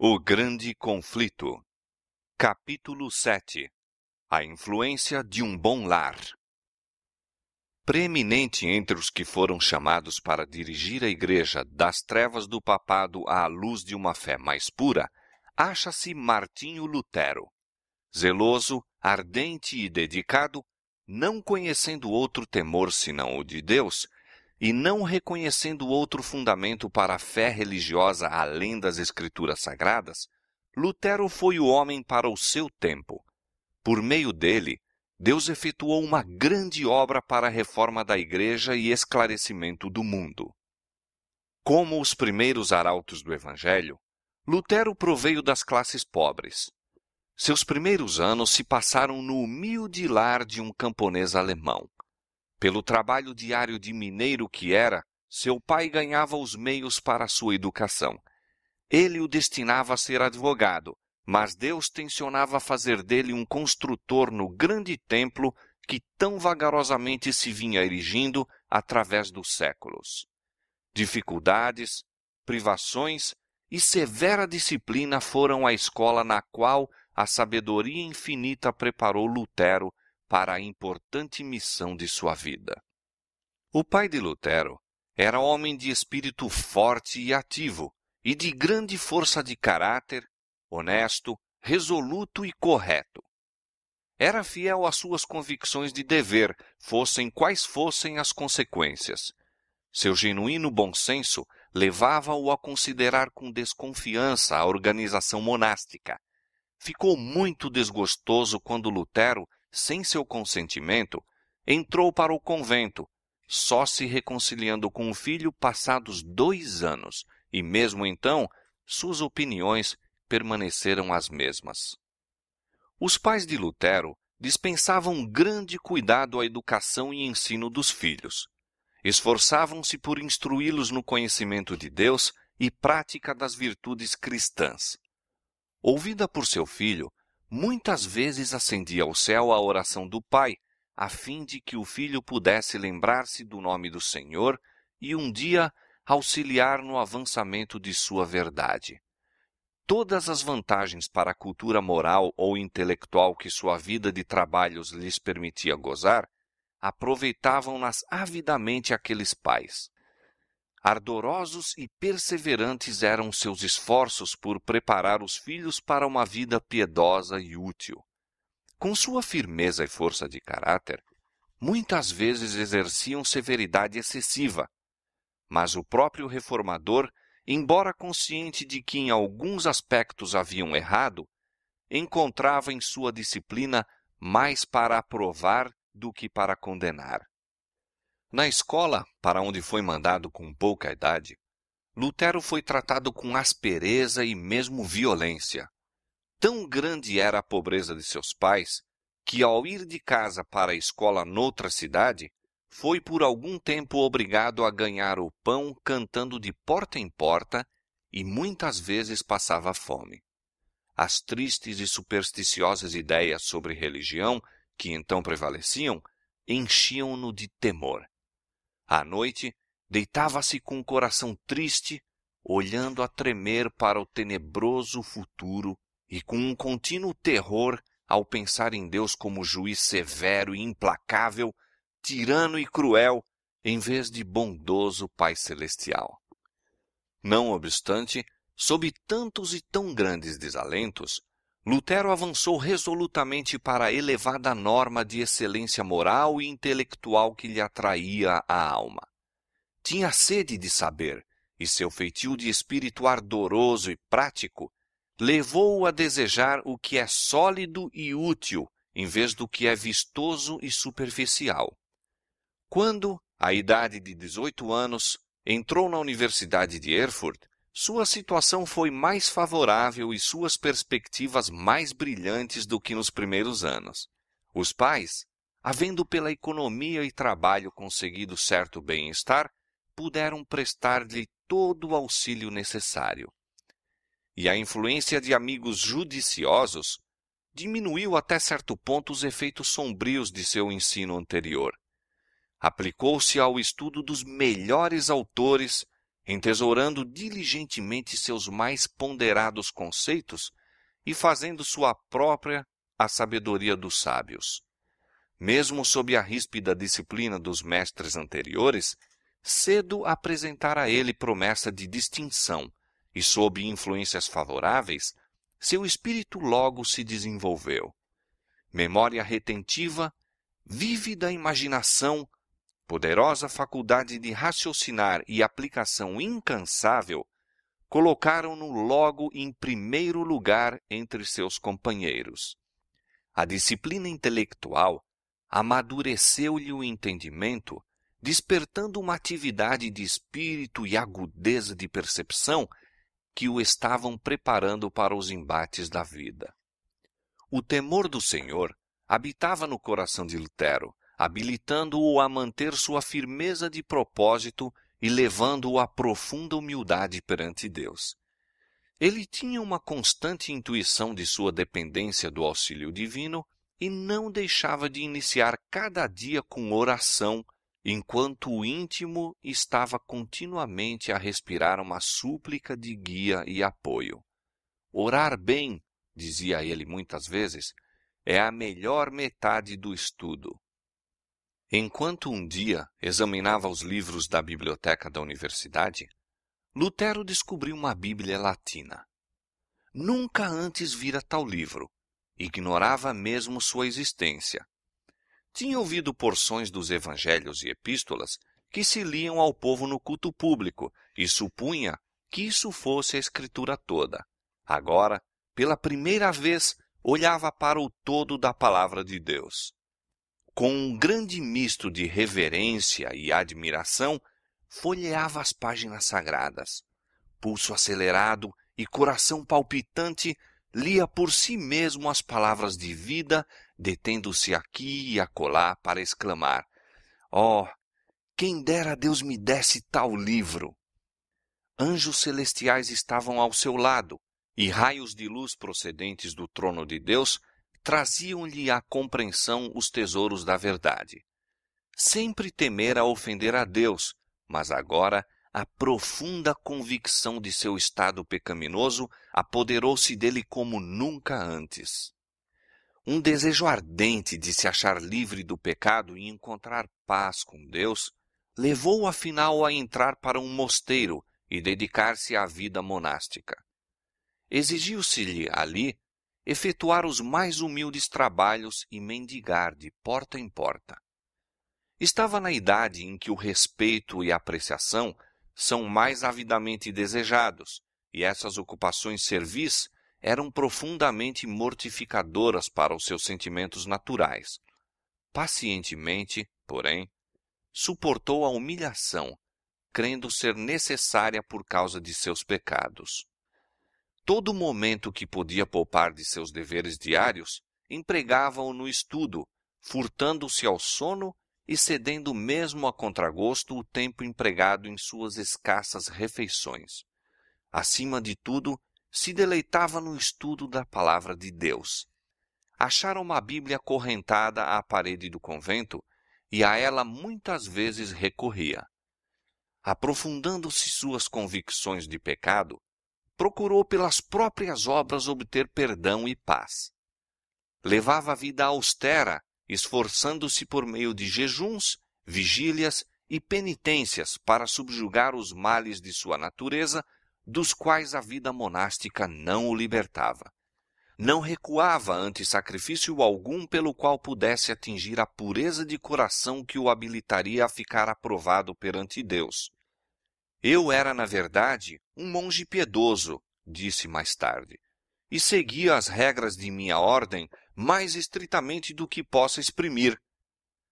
O Grande Conflito. Capítulo 7. A influência de um bom lar. Preeminente entre os que foram chamados para dirigir a Igreja das trevas do papado à luz de uma fé mais pura, acha-se Martinho Lutero. Zeloso, ardente e dedicado, não conhecendo outro temor senão o de Deus, e não reconhecendo outro fundamento para a fé religiosa além das Escrituras Sagradas, Lutero foi o homem para o seu tempo. Por meio dele, Deus efetuou uma grande obra para a reforma da Igreja e esclarecimento do mundo. Como os primeiros arautos do Evangelho, Lutero proveio das classes pobres. Seus primeiros anos se passaram no humilde lar de um camponês alemão. Pelo trabalho diário de mineiro que era, seu pai ganhava os meios para a sua educação. Ele o destinava a ser advogado, mas Deus tencionava fazer dele um construtor no grande templo que tão vagarosamente se vinha erigindo através dos séculos. Dificuldades, privações e severa disciplina foram a escola na qual a sabedoria infinita preparou Lutero para a importante missão de sua vida. O pai de Lutero era homem de espírito forte e ativo, e de grande força de caráter, honesto, resoluto e correto. Era fiel às suas convicções de dever, fossem quais fossem as consequências. Seu genuíno bom senso levava-o a considerar com desconfiança a organização monástica. Ficou muito desgostoso quando Lutero, sem seu consentimento, entrou para o convento, só se reconciliando com o filho passados 2 anos, e mesmo então, suas opiniões permaneceram as mesmas. Os pais de Lutero dispensavam grande cuidado à educação e ensino dos filhos. Esforçavam-se por instruí-los no conhecimento de Deus e prática das virtudes cristãs. Ouvida por seu filho, muitas vezes acendia ao céu a oração do pai, a fim de que o filho pudesse lembrar-se do nome do Senhor e um dia auxiliar no avançamento de sua verdade. Todas as vantagens para a cultura moral ou intelectual que sua vida de trabalhos lhes permitia gozar, aproveitavam-nas avidamente aqueles pais. Ardorosos e perseverantes eram seus esforços por preparar os filhos para uma vida piedosa e útil. Com sua firmeza e força de caráter, muitas vezes exerciam severidade excessiva, mas o próprio reformador, embora consciente de que em alguns aspectos haviam errado, encontrava em sua disciplina mais para aprovar do que para condenar. Na escola, para onde foi mandado com pouca idade, Lutero foi tratado com aspereza e mesmo violência. Tão grande era a pobreza de seus pais, que ao ir de casa para a escola noutra cidade, foi por algum tempo obrigado a ganhar o pão cantando de porta em porta e muitas vezes passava fome. As tristes e supersticiosas ideias sobre religião que então prevaleciam enchiam-no de temor. À noite, deitava-se com o coração triste, olhando a tremer para o tenebroso futuro e com um contínuo terror ao pensar em Deus como juiz severo e implacável, tirano e cruel, em vez de bondoso Pai Celestial. Não obstante, sob tantos e tão grandes desalentos, Lutero avançou resolutamente para a elevada norma de excelência moral e intelectual que lhe atraía a alma. Tinha sede de saber, e seu feitio de espírito ardoroso e prático levou-o a desejar o que é sólido e útil, em vez do que é vistoso e superficial. Quando, à idade de 18 anos, entrou na Universidade de Erfurt, sua situação foi mais favorável e suas perspectivas mais brilhantes do que nos primeiros anos. Os pais, havendo pela economia e trabalho conseguido certo bem-estar, puderam prestar-lhe todo o auxílio necessário. E a influência de amigos judiciosos diminuiu até certo ponto os efeitos sombrios de seu ensino anterior. Aplicou-se ao estudo dos melhores autores entesourando diligentemente seus mais ponderados conceitos e fazendo sua própria a sabedoria dos sábios. Mesmo sob a ríspida disciplina dos mestres anteriores, cedo apresentara a ele promessa de distinção, e sob influências favoráveis, seu espírito logo se desenvolveu. Memória retentiva, vívida imaginação, poderosa faculdade de raciocinar e aplicação incansável, colocaram-no logo em primeiro lugar entre seus companheiros. A disciplina intelectual amadureceu-lhe o entendimento, despertando uma atividade de espírito e agudeza de percepção que o estavam preparando para os embates da vida. O temor do Senhor habitava no coração de Lutero, habilitando-o a manter sua firmeza de propósito e levando-o à profunda humildade perante Deus. Ele tinha uma constante intuição de sua dependência do auxílio divino e não deixava de iniciar cada dia com oração, enquanto o íntimo estava continuamente a respirar uma súplica de guia e apoio. Orar bem, dizia ele muitas vezes, é a melhor metade do estudo. Enquanto um dia examinava os livros da biblioteca da universidade, Lutero descobriu uma Bíblia latina. Nunca antes vira tal livro, ignorava mesmo sua existência. Tinha ouvido porções dos evangelhos e epístolas que se liam ao povo no culto público e supunha que isso fosse a escritura toda. Agora, pela primeira vez, olhava para o todo da palavra de Deus. Com um grande misto de reverência e admiração, folheava as páginas sagradas. Pulso acelerado e coração palpitante, lia por si mesmo as palavras de vida, detendo-se aqui e acolá para exclamar: "Oh, quem dera Deus me desse tal livro!" Anjos celestiais estavam ao seu lado, e raios de luz procedentes do trono de Deus traziam-lhe à compreensão os tesouros da verdade. Sempre temera ofender a Deus, mas agora a profunda convicção de seu estado pecaminoso apoderou-se dele como nunca antes. Um desejo ardente de se achar livre do pecado e encontrar paz com Deus levou-o afinal a entrar para um mosteiro e dedicar-se à vida monástica. Exigiu-se-lhe ali efetuar os mais humildes trabalhos e mendigar de porta em porta. Estava na idade em que o respeito e a apreciação são mais avidamente desejados, e essas ocupações servis eram profundamente mortificadoras para os seus sentimentos naturais. Pacientemente, porém, suportou a humilhação, crendo ser necessária por causa de seus pecados. Todo momento que podia poupar de seus deveres diários, empregava-o no estudo, furtando-se ao sono e cedendo mesmo a contragosto o tempo empregado em suas escassas refeições. Acima de tudo, se deleitava no estudo da palavra de Deus. Achara uma Bíblia acorrentada à parede do convento e a ela muitas vezes recorria. Aprofundando-se suas convicções de pecado, procurou pelas próprias obras obter perdão e paz. Levava a vida austera, esforçando-se por meio de jejuns, vigílias e penitências para subjugar os males de sua natureza, dos quais a vida monástica não o libertava. Não recuava ante sacrifício algum pelo qual pudesse atingir a pureza de coração que o habilitaria a ficar aprovado perante Deus. Eu era, na verdade, um monge piedoso, disse mais tarde, e seguia as regras de minha ordem mais estritamente do que possa exprimir.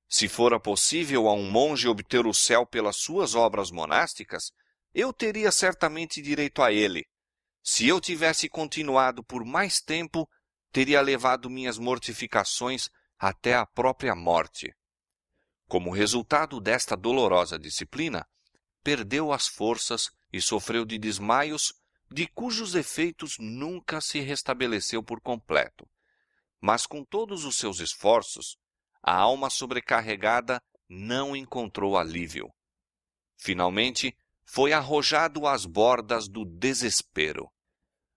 Se fora possível a um monge obter o céu pelas suas obras monásticas, eu teria certamente direito a ele. Se eu tivesse continuado por mais tempo, teria levado minhas mortificações até a própria morte. Como resultado desta dolorosa disciplina, perdeu as forças e sofreu de desmaios, de cujos efeitos nunca se restabeleceu por completo. Mas com todos os seus esforços, a alma sobrecarregada não encontrou alívio. Finalmente, foi arrojado às bordas do desespero.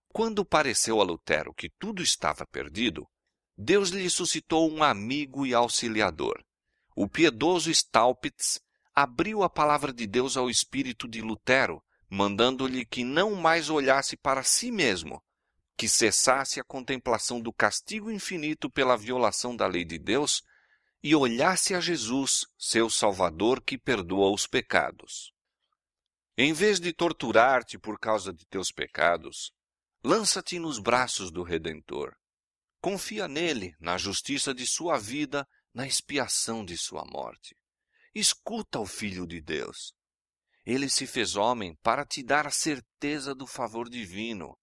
Quando pareceu a Lutero que tudo estava perdido, Deus lhe suscitou um amigo e auxiliador. O piedoso Staupitz abriu a palavra de Deus ao espírito de Lutero, mandando-lhe que não mais olhasse para si mesmo, que cessasse a contemplação do castigo infinito pela violação da lei de Deus e olhasse a Jesus, seu Salvador, que perdoa os pecados. Em vez de torturar-te por causa de teus pecados, lança-te nos braços do Redentor. Confia nele, na justiça de sua vida, na expiação de sua morte. Escuta o Filho de Deus. Ele se fez homem para te dar a certeza do favor divino.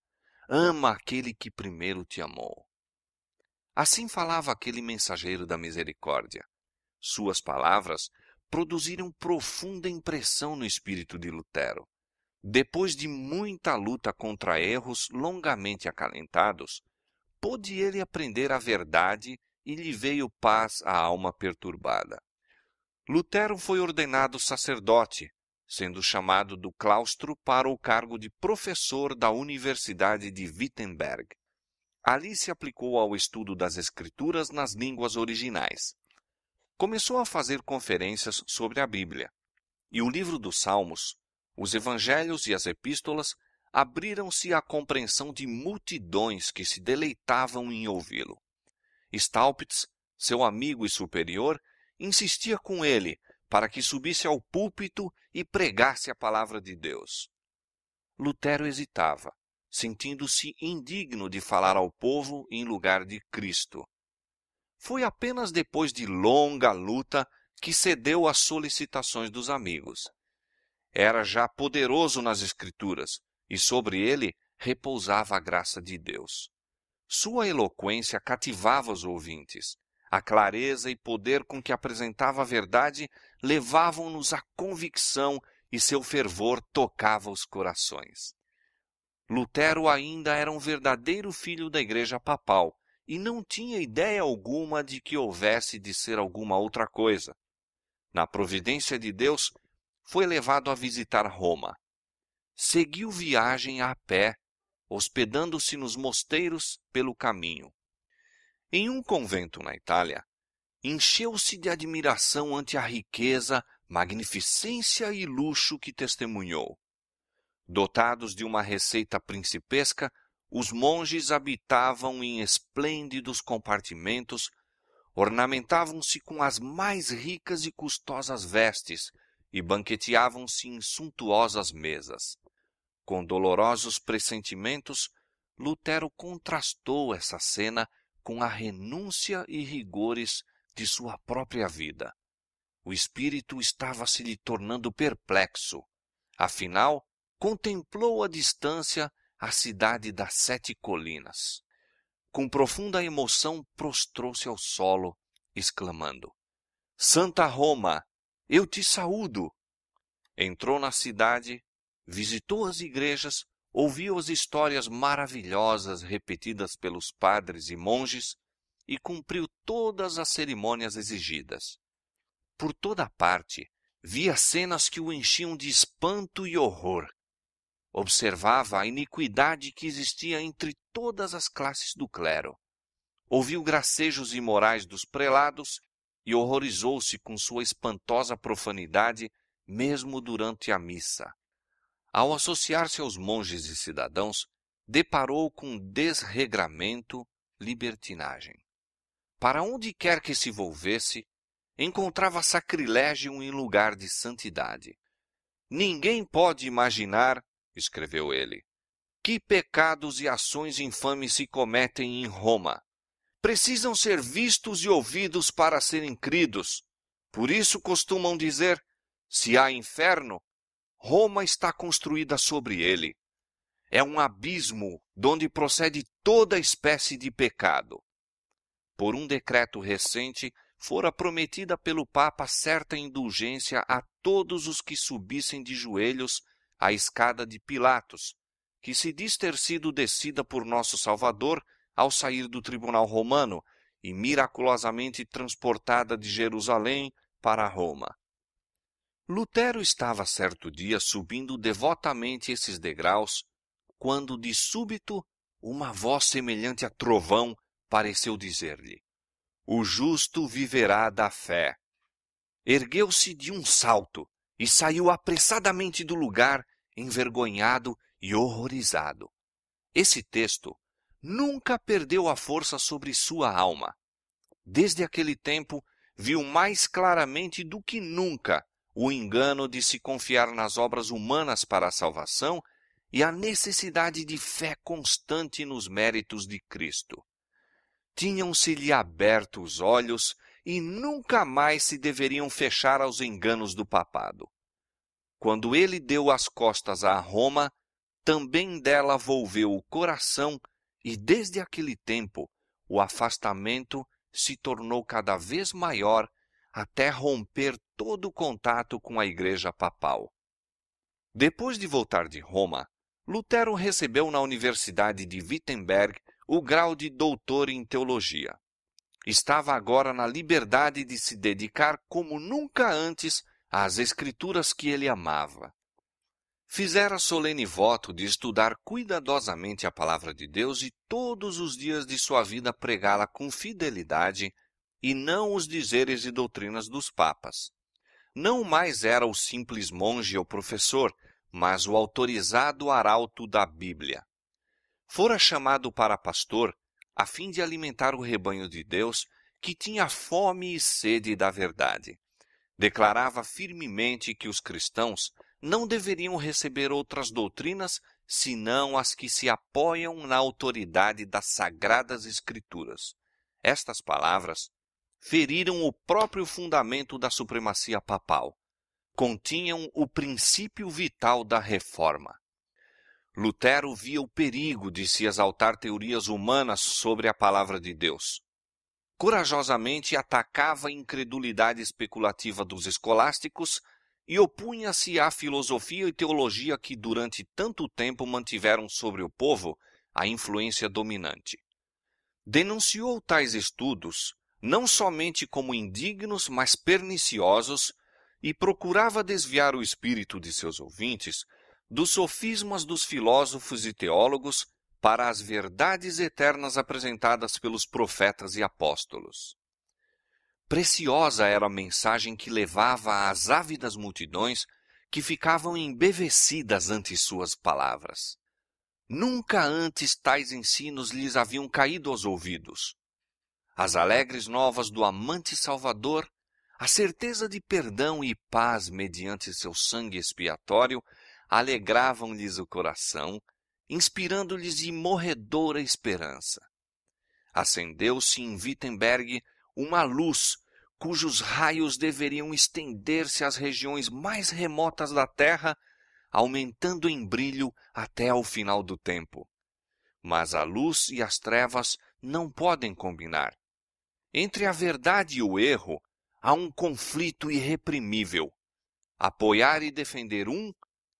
Ama aquele que primeiro te amou. Assim falava aquele mensageiro da misericórdia. Suas palavras produziram profunda impressão no espírito de Lutero. Depois de muita luta contra erros longamente acalentados, pôde ele aprender a verdade e lhe veio paz à alma perturbada. Lutero foi ordenado sacerdote, sendo chamado do claustro para o cargo de professor da Universidade de Wittenberg. Ali se aplicou ao estudo das Escrituras nas línguas originais. Começou a fazer conferências sobre a Bíblia, e o livro dos Salmos, os Evangelhos e as Epístolas abriram-se à compreensão de multidões que se deleitavam em ouvi-lo. Staupitz, seu amigo e superior, insistia com ele para que subisse ao púlpito e pregasse a palavra de Deus. Lutero hesitava, sentindo-se indigno de falar ao povo em lugar de Cristo. Foi apenas depois de longa luta que cedeu às solicitações dos amigos. Era já poderoso nas Escrituras, e sobre ele repousava a graça de Deus. Sua eloquência cativava os ouvintes. A clareza e poder com que apresentava a verdade levavam-nos à convicção e seu fervor tocava os corações. Lutero ainda era um verdadeiro filho da Igreja Papal e não tinha ideia alguma de que houvesse de ser alguma outra coisa. Na providência de Deus, foi levado a visitar Roma. Seguiu viagem a pé, hospedando-se nos mosteiros pelo caminho. Em um convento na Itália, encheu-se de admiração ante a riqueza, magnificência e luxo que testemunhou. Dotados de uma receita principesca, os monges habitavam em esplêndidos compartimentos, ornamentavam-se com as mais ricas e custosas vestes e banqueteavam-se em suntuosas mesas. Com dolorosos pressentimentos, Lutero contrastou essa cena com a renúncia e rigores de sua própria vida. O espírito estava se lhe tornando perplexo. Afinal, contemplou à distância a cidade das 7 colinas. Com profunda emoção, prostrou-se ao solo, exclamando: Santa Roma, eu te saúdo! Entrou na cidade, visitou as igrejas, ouviu as histórias maravilhosas repetidas pelos padres e monges e cumpriu todas as cerimônias exigidas. Por toda parte, via cenas que o enchiam de espanto e horror. Observava a iniquidade que existia entre todas as classes do clero. Ouviu gracejos imorais dos prelados e horrorizou-se com sua espantosa profanidade, mesmo durante a missa. Ao associar-se aos monges e cidadãos, deparou com desregramento, libertinagem. Para onde quer que se volvesse, encontrava sacrilégio em lugar de santidade. Ninguém pode imaginar, escreveu ele, que pecados e ações infames se cometem em Roma. Precisam ser vistos e ouvidos para serem cridos. Por isso costumam dizer, se há inferno, Roma está construída sobre ele. É um abismo donde procede toda espécie de pecado. Por um decreto recente, fora prometida pelo Papa certa indulgência a todos os que subissem de joelhos a escada de Pilatos, que se diz ter sido descida por nosso Salvador ao sair do tribunal romano e miraculosamente transportada de Jerusalém para Roma. Lutero estava certo dia subindo devotamente esses degraus, quando de súbito uma voz semelhante a trovão pareceu dizer-lhe: "O justo viverá da fé." Ergueu-se de um salto e saiu apressadamente do lugar, envergonhado e horrorizado. Esse texto nunca perdeu a força sobre sua alma. Desde aquele tempo, viu mais claramente do que nunca o engano de se confiar nas obras humanas para a salvação e a necessidade de fé constante nos méritos de Cristo. Tinham-se-lhe aberto os olhos e nunca mais se deveriam fechar aos enganos do papado. Quando ele deu as costas a Roma, também dela volveu o coração e desde aquele tempo o afastamento se tornou cada vez maior até romper todo o contato com a Igreja Papal. Depois de voltar de Roma, Lutero recebeu na Universidade de Wittenberg o grau de doutor em teologia. Estava agora na liberdade de se dedicar como nunca antes às escrituras que ele amava. Fizera solene voto de estudar cuidadosamente a palavra de Deus e todos os dias de sua vida pregá-la com fidelidade e não os dizeres e doutrinas dos papas. Não mais era o simples monge ou professor, mas o autorizado arauto da Bíblia. Fora chamado para pastor a fim de alimentar o rebanho de Deus que tinha fome e sede da verdade. Declarava firmemente que os cristãos não deveriam receber outras doutrinas senão as que se apoiam na autoridade das Sagradas Escrituras. Estas palavras feriram o próprio fundamento da supremacia papal. Continham o princípio vital da reforma. Lutero via o perigo de se exaltar teorias humanas sobre a palavra de Deus. Corajosamente atacava a incredulidade especulativa dos escolásticos e opunha-se à filosofia e teologia que durante tanto tempo mantiveram sobre o povo a influência dominante. Denunciou tais estudos não somente como indignos, mas perniciosos, e procurava desviar o espírito de seus ouvintes dos sofismas dos filósofos e teólogos para as verdades eternas apresentadas pelos profetas e apóstolos. Preciosa era a mensagem que levava às ávidas multidões que ficavam embevecidas ante suas palavras. Nunca antes tais ensinos lhes haviam caído aos ouvidos. As alegres novas do amante Salvador, a certeza de perdão e paz mediante seu sangue expiatório, alegravam-lhes o coração, inspirando-lhes imorredora esperança. Acendeu-se em Wittenberg uma luz cujos raios deveriam estender-se às regiões mais remotas da terra, aumentando em brilho até ao final do tempo. Mas a luz e as trevas não podem combinar. Entre a verdade e o erro há um conflito irreprimível. Apoiar e defender um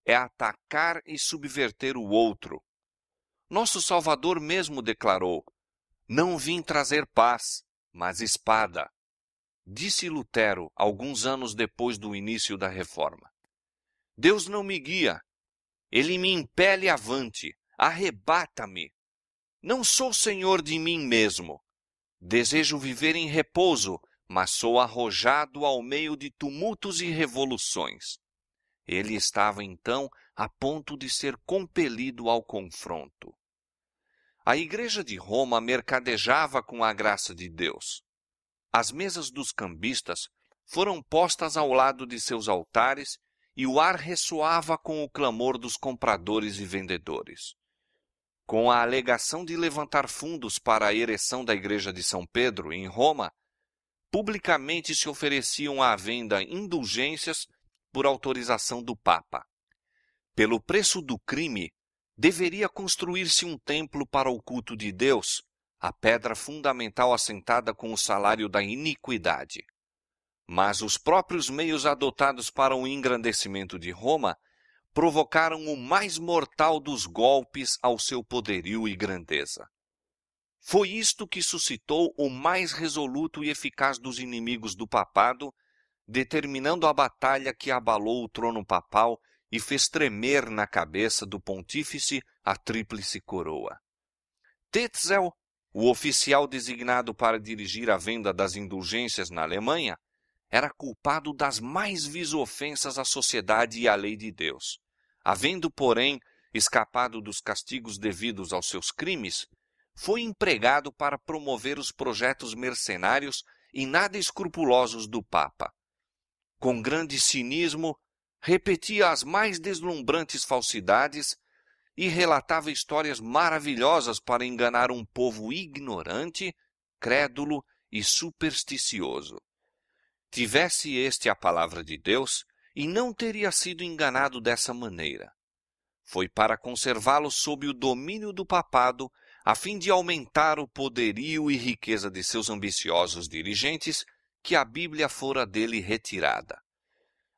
é atacar e subverter o outro. Nosso Salvador mesmo declarou: "Não vim trazer paz, mas espada." Disse Lutero alguns anos depois do início da Reforma. Deus não me guia. Ele me impele avante, arrebata-me. Não sou senhor de mim mesmo. Desejo viver em repouso, mas sou arrojado ao meio de tumultos e revoluções. Ele estava então a ponto de ser compelido ao confronto. A Igreja de Roma mercadejava com a graça de Deus. As mesas dos cambistas foram postas ao lado de seus altares e o ar ressoava com o clamor dos compradores e vendedores. Com a alegação de levantar fundos para a ereção da Igreja de São Pedro, em Roma, publicamente se ofereciam à venda indulgências por autorização do Papa. Pelo preço do crime, deveria construir-se um templo para o culto de Deus, a pedra fundamental assentada com o salário da iniquidade. Mas os próprios meios adotados para o engrandecimento de Roma provocaram o mais mortal dos golpes ao seu poderio e grandeza. Foi isto que suscitou o mais resoluto e eficaz dos inimigos do papado determinando a batalha que abalou o trono papal e fez tremer na cabeça do pontífice a tríplice coroa. Tetzel, o oficial designado para dirigir a venda das indulgências na Alemanha, era culpado das mais vis ofensas à sociedade e à lei de Deus. Havendo, porém, escapado dos castigos devidos aos seus crimes, foi empregado para promover os projetos mercenários e nada escrupulosos do Papa. Com grande cinismo, repetia as mais deslumbrantes falsidades e relatava histórias maravilhosas para enganar um povo ignorante, crédulo e supersticioso. Tivesse este a palavra de Deus, e não teria sido enganado dessa maneira. Foi para conservá-lo sob o domínio do papado, a fim de aumentar o poderio e riqueza de seus ambiciosos dirigentes, que a Bíblia fora dele retirada.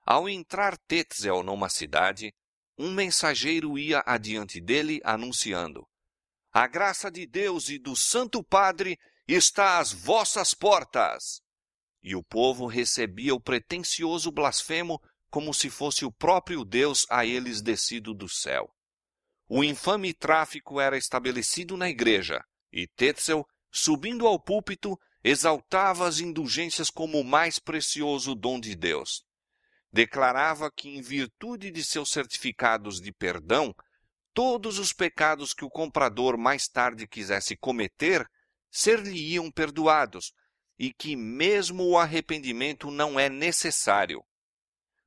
Ao entrar Tetzel numa cidade, um mensageiro ia adiante dele anunciando: "A graça de Deus e do Santo Padre está às vossas portas!" E o povo recebia o pretensioso blasfemo como se fosse o próprio Deus a eles descido do céu. O infame tráfico era estabelecido na igreja, e Tetzel, subindo ao púlpito, exaltava as indulgências como o mais precioso dom de Deus. Declarava que, em virtude de seus certificados de perdão, todos os pecados que o comprador mais tarde quisesse cometer ser-lhe-iam perdoados, e que mesmo o arrependimento não é necessário.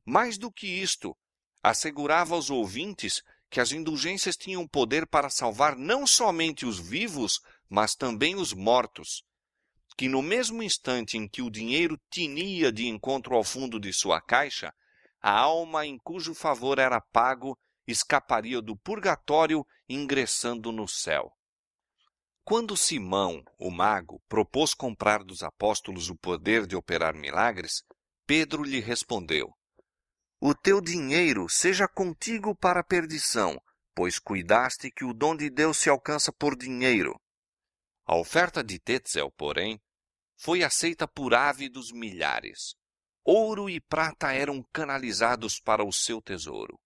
Mais do que isto, assegurava aos ouvintes que as indulgências tinham poder para salvar não somente os vivos, mas também os mortos, que no mesmo instante em que o dinheiro tinia de encontro ao fundo de sua caixa, a alma em cujo favor era pago escaparia do purgatório, ingressando no céu. Quando Simão, o mago, propôs comprar dos apóstolos o poder de operar milagres, Pedro lhe respondeu: "O teu dinheiro seja contigo para a perdição, pois cuidaste que o dom de Deus se alcança por dinheiro." A oferta de Tetzel, porém, foi aceita por ávidos milhares. Ouro e prata eram canalizados para o seu tesouro.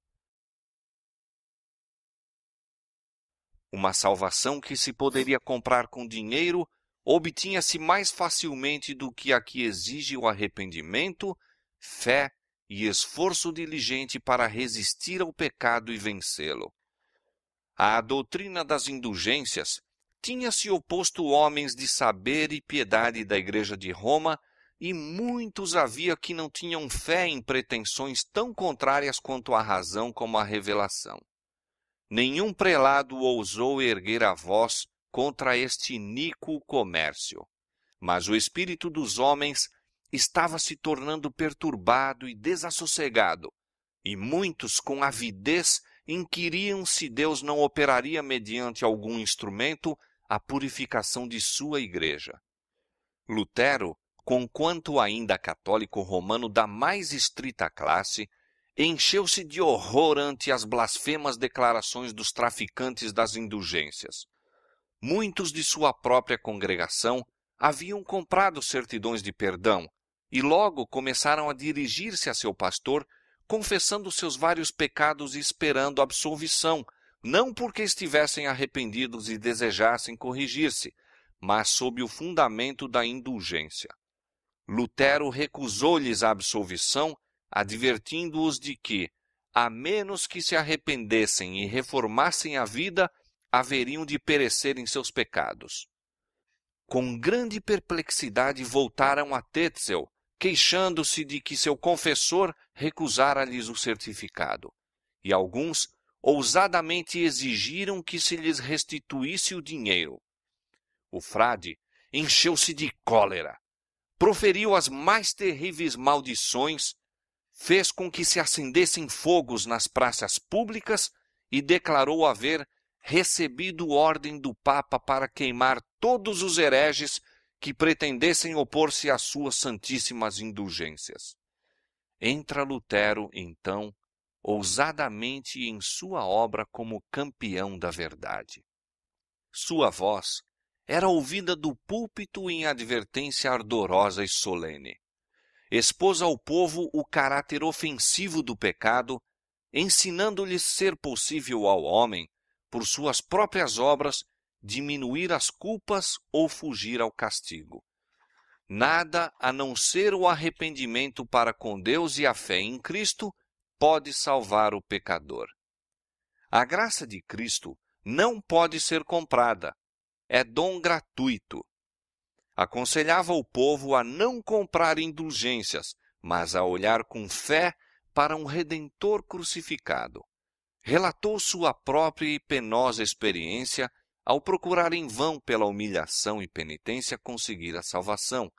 Uma salvação que se poderia comprar com dinheiro obtinha-se mais facilmente do que a que exige o arrependimento, fé e esforço diligente para resistir ao pecado e vencê-lo. À doutrina das indulgências tinha-se oposto homens de saber e piedade da Igreja de Roma, e muitos havia que não tinham fé em pretensões tão contrárias quanto à razão como à revelação. Nenhum prelado ousou erguer a voz contra este iníquo comércio, mas o espírito dos homens estava se tornando perturbado e desassossegado, e muitos com avidez inquiriam se Deus não operaria mediante algum instrumento a purificação de sua igreja. Lutero, conquanto ainda católico romano da mais estrita classe, encheu-se de horror ante as blasfemas declarações dos traficantes das indulgências. Muitos de sua própria congregação haviam comprado certidões de perdão e logo começaram a dirigir-se a seu pastor, confessando seus vários pecados e esperando absolvição, não porque estivessem arrependidos e desejassem corrigir-se, mas sob o fundamento da indulgência. Lutero recusou-lhes a absolvição, advertindo-os de que, a menos que se arrependessem e reformassem a vida, haveriam de perecer em seus pecados. Com grande perplexidade voltaram a Tetzel, queixando-se de que seu confessor recusara-lhes o certificado, e alguns ousadamente exigiram que se lhes restituísse o dinheiro. O frade encheu-se de cólera, proferiu as mais terríveis maldições, fez com que se acendessem fogos nas praças públicas e declarou haver recebido ordem do Papa para queimar todos os hereges que pretendessem opor-se às suas santíssimas indulgências. Entra Lutero, então, ousadamente em sua obra como campeão da verdade. Sua voz era ouvida do púlpito em advertência ardorosa e solene. expôs ao povo o caráter ofensivo do pecado, ensinando-lhes ser possível ao homem, por suas próprias obras, diminuir as culpas ou fugir ao castigo. Nada a não ser o arrependimento para com Deus e a fé em Cristo pode salvar o pecador. A graça de Cristo não pode ser comprada, é dom gratuito. Aconselhava o povo a não comprar indulgências, mas a olhar com fé para um Redentor crucificado. Relatou sua própria e penosa experiência ao procurar em vão pela humilhação e penitência conseguir a salvação,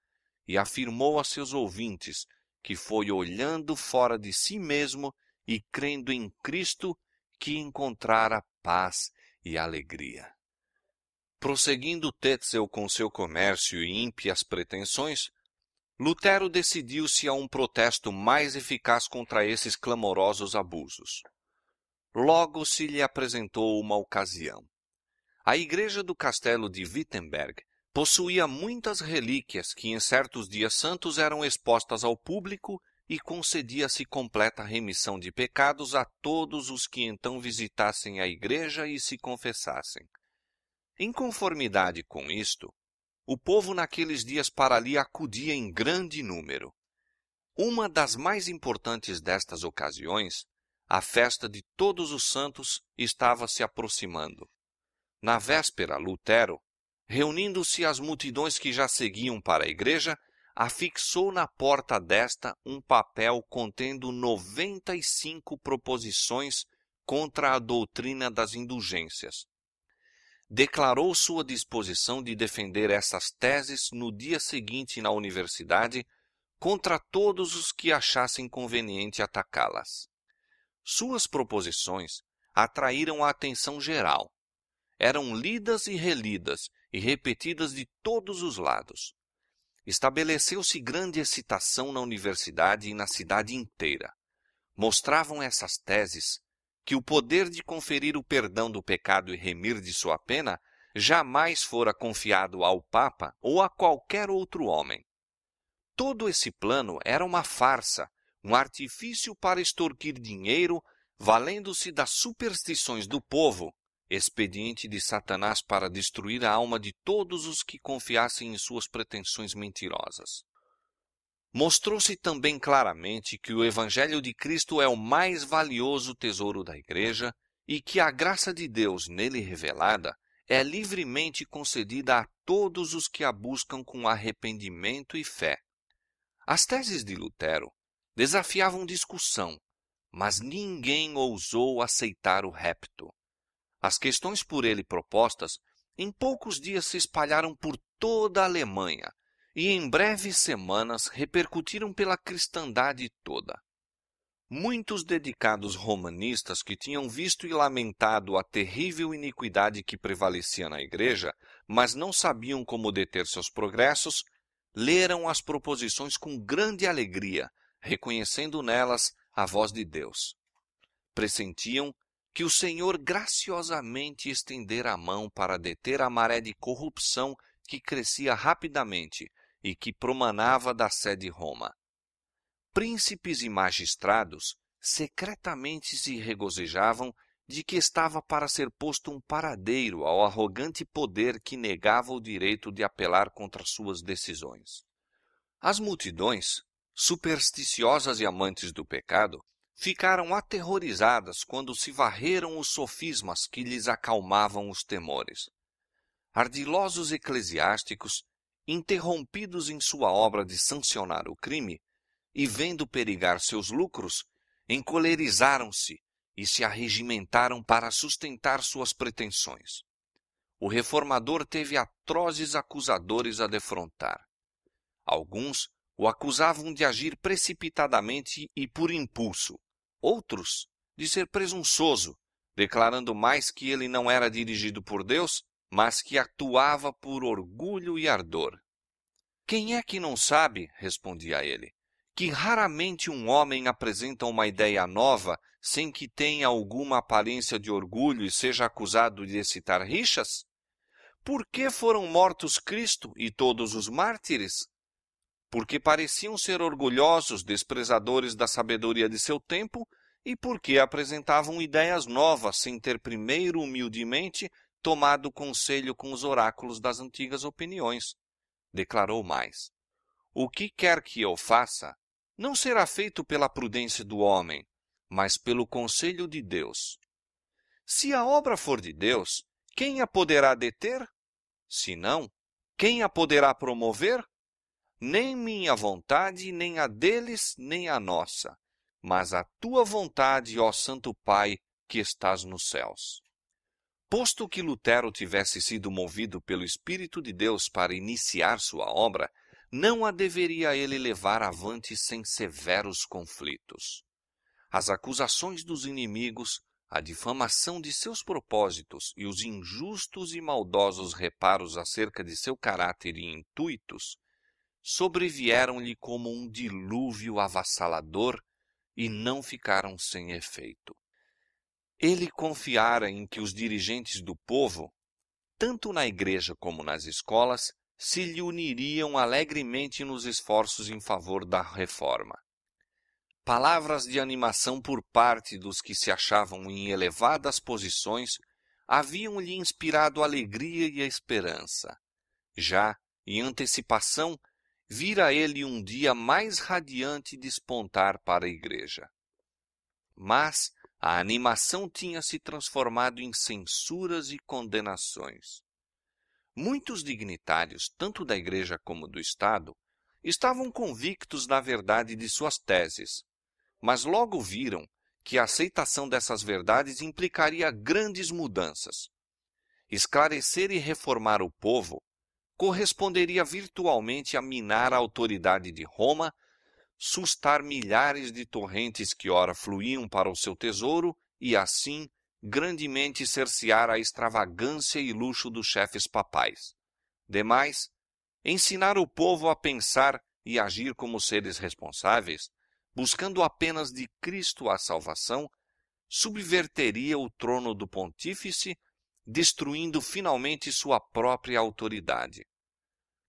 e afirmou a seus ouvintes que foi olhando fora de si mesmo e crendo em Cristo que encontrara paz e alegria. Prosseguindo Tetzel com seu comércio e ímpias pretensões, Lutero decidiu-se a um protesto mais eficaz contra esses clamorosos abusos. Logo se lhe apresentou uma ocasião. A igreja do castelo de Wittenberg possuía muitas relíquias que em certos dias santos eram expostas ao público e concedia-se completa remissão de pecados a todos os que então visitassem a igreja e se confessassem. Em conformidade com isto, o povo naqueles dias para ali acudia em grande número. Uma das mais importantes destas ocasiões, a festa de Todos os Santos, estava se aproximando. Na véspera, Lutero, reunindo-se às multidões que já seguiam para a igreja, afixou na porta desta um papel contendo 95 proposições contra a doutrina das indulgências. Declarou sua disposição de defender essas teses no dia seguinte na universidade contra todos os que achassem conveniente atacá-las. Suas proposições atraíram a atenção geral. Eram lidas e relidas e repetidas de todos os lados. Estabeleceu-se grande excitação na universidade e na cidade inteira. Mostravam essas teses que o poder de conferir o perdão do pecado e remir de sua pena jamais fora confiado ao Papa ou a qualquer outro homem. Todo esse plano era uma farsa, um artifício para extorquir dinheiro, valendo-se das superstições do povo, expediente de Satanás para destruir a alma de todos os que confiassem em suas pretensões mentirosas. Mostrou-se também claramente que o Evangelho de Cristo é o mais valioso tesouro da Igreja e que a graça de Deus nele revelada é livremente concedida a todos os que a buscam com arrependimento e fé. As teses de Lutero desafiavam discussão, mas ninguém ousou aceitar o repto. As questões por ele propostas em poucos dias se espalharam por toda a Alemanha e em breves semanas repercutiram pela cristandade toda. Muitos dedicados romanistas que tinham visto e lamentado a terrível iniquidade que prevalecia na igreja, mas não sabiam como deter seus progressos, leram as proposições com grande alegria, reconhecendo nelas a voz de Deus. Pressentiam que o Senhor graciosamente estendera a mão para deter a maré de corrupção que crescia rapidamente e que promanava da sé de Roma. Príncipes e magistrados secretamente se regozijavam de que estava para ser posto um paradeiro ao arrogante poder que negava o direito de apelar contra suas decisões. As multidões, supersticiosas e amantes do pecado, ficaram aterrorizadas quando se varreram os sofismas que lhes acalmavam os temores. Ardilosos eclesiásticos, interrompidos em sua obra de sancionar o crime, e vendo perigar seus lucros, encolerizaram-se e se arregimentaram para sustentar suas pretensões. O reformador teve atrozes acusadores a defrontar. Alguns o acusavam de agir precipitadamente e por impulso, outros de ser presunçoso, declarando mais que ele não era dirigido por Deus, mas que atuava por orgulho e ardor. Quem é que não sabe, respondia ele, que raramente um homem apresenta uma ideia nova sem que tenha alguma aparência de orgulho e seja acusado de excitar rixas? Por que foram mortos Cristo e todos os mártires? porque pareciam ser orgulhosos, desprezadores da sabedoria de seu tempo e porque apresentavam ideias novas sem ter primeiro humildemente tomado conselho com os oráculos das antigas opiniões. Declarou mais: o que quer que eu faça, não será feito pela prudência do homem, mas pelo conselho de Deus. Se a obra for de Deus, quem a poderá deter? Se não, quem a poderá promover? Nem minha vontade, nem a deles, nem a nossa, mas a tua vontade, ó Santo Pai, que estás nos céus. Posto que Lutero tivesse sido movido pelo Espírito de Deus para iniciar sua obra, não a deveria ele levar avante sem severos conflitos. As acusações dos inimigos, a difamação de seus propósitos e os injustos e maldosos reparos acerca de seu caráter e intuitos sobrevieram-lhe como um dilúvio avassalador e não ficaram sem efeito. Ele confiara em que os dirigentes do povo, tanto na igreja como nas escolas, se lhe uniriam alegremente nos esforços em favor da reforma. Palavras de animação por parte dos que se achavam em elevadas posições haviam-lhe inspirado alegria e esperança. Já, em antecipação, vira ele um dia mais radiante despontar para a igreja. Mas a animação tinha se transformado em censuras e condenações. Muitos dignitários, tanto da igreja como do Estado, estavam convictos da verdade de suas teses, mas logo viram que a aceitação dessas verdades implicaria grandes mudanças. Esclarecer e reformar o povo corresponderia virtualmente a minar a autoridade de Roma, sustar milhares de torrentes que ora fluíam para o seu tesouro e, assim, grandemente cercear a extravagância e luxo dos chefes papais. Demais, ensinar o povo a pensar e agir como seres responsáveis, buscando apenas de Cristo a salvação, subverteria o trono do pontífice, destruindo finalmente sua própria autoridade.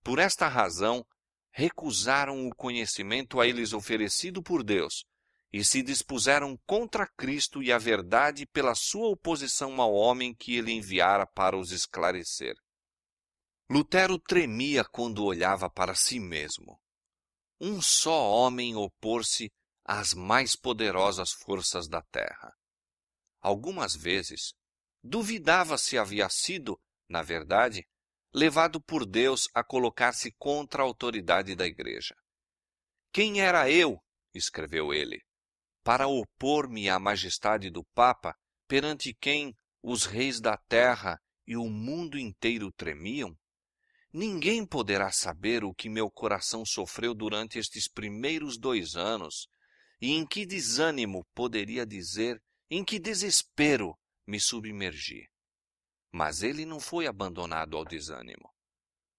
Por esta razão, recusaram o conhecimento a eles oferecido por Deus e se dispuseram contra Cristo e a verdade pela sua oposição ao homem que ele enviara para os esclarecer. Lutero tremia quando olhava para si mesmo. Um só homem opor-se às mais poderosas forças da terra. Algumas vezes, duvidava se havia sido, na verdade, levado por Deus a colocar-se contra a autoridade da igreja. Quem era eu, escreveu ele, para opor-me à majestade do Papa, perante quem os reis da terra e o mundo inteiro tremiam? Ninguém poderá saber o que meu coração sofreu durante estes primeiros 2 anos, e em que desânimo poderia dizer, em que desespero me submergi. Mas ele não foi abandonado ao desânimo.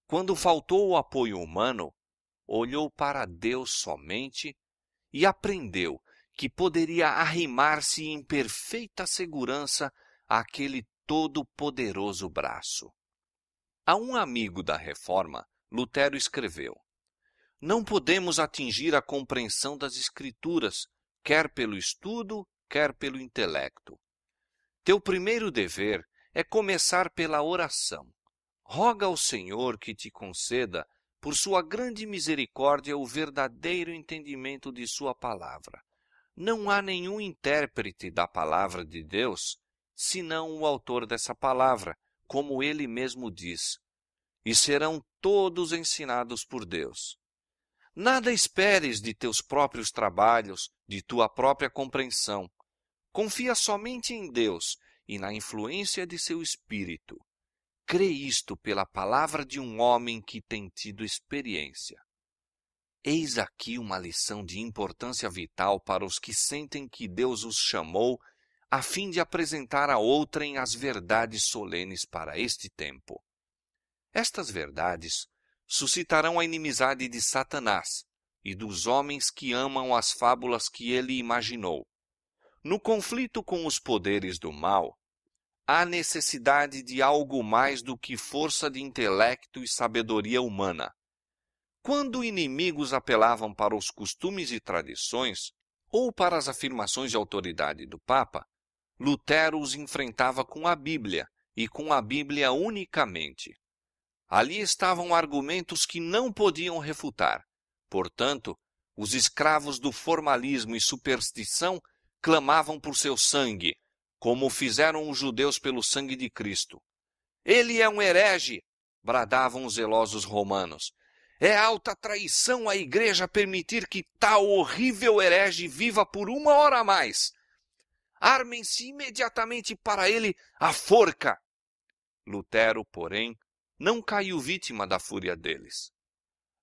Quando faltou o apoio humano, olhou para Deus somente e aprendeu que poderia arrimar-se em perfeita segurança àquele todo-poderoso braço. A um amigo da Reforma, Lutero escreveu: não podemos atingir a compreensão das Escrituras, quer pelo estudo, quer pelo intelecto. Teu primeiro dever é começar pela oração. Roga ao Senhor que te conceda, por sua grande misericórdia, o verdadeiro entendimento de sua palavra. Não há nenhum intérprete da palavra de Deus, senão o autor dessa palavra, como ele mesmo diz, e serão todos ensinados por Deus. Nada esperes de teus próprios trabalhos, de tua própria compreensão. Confia somente em Deus e na influência de seu Espírito. Crê isto pela palavra de um homem que tem tido experiência. Eis aqui uma lição de importância vital para os que sentem que Deus os chamou a fim de apresentar a outrem as verdades solenes para este tempo. Estas verdades suscitarão a inimizade de Satanás e dos homens que amam as fábulas que ele imaginou. No conflito com os poderes do mal, há necessidade de algo mais do que força de intelecto e sabedoria humana. Quando inimigos apelavam para os costumes e tradições, ou para as afirmações de autoridade do Papa, Lutero os enfrentava com a Bíblia, e com a Bíblia unicamente. Ali estavam argumentos que não podiam refutar. Portanto, os escravos do formalismo e superstição clamavam por seu sangue, como fizeram os judeus pelo sangue de Cristo. Ele é um herege, bradavam os zelosos romanos. É alta traição à igreja permitir que tal horrível herege viva por 1 hora a mais. Armem-se imediatamente para ele a forca. Lutero, porém, não caiu vítima da fúria deles.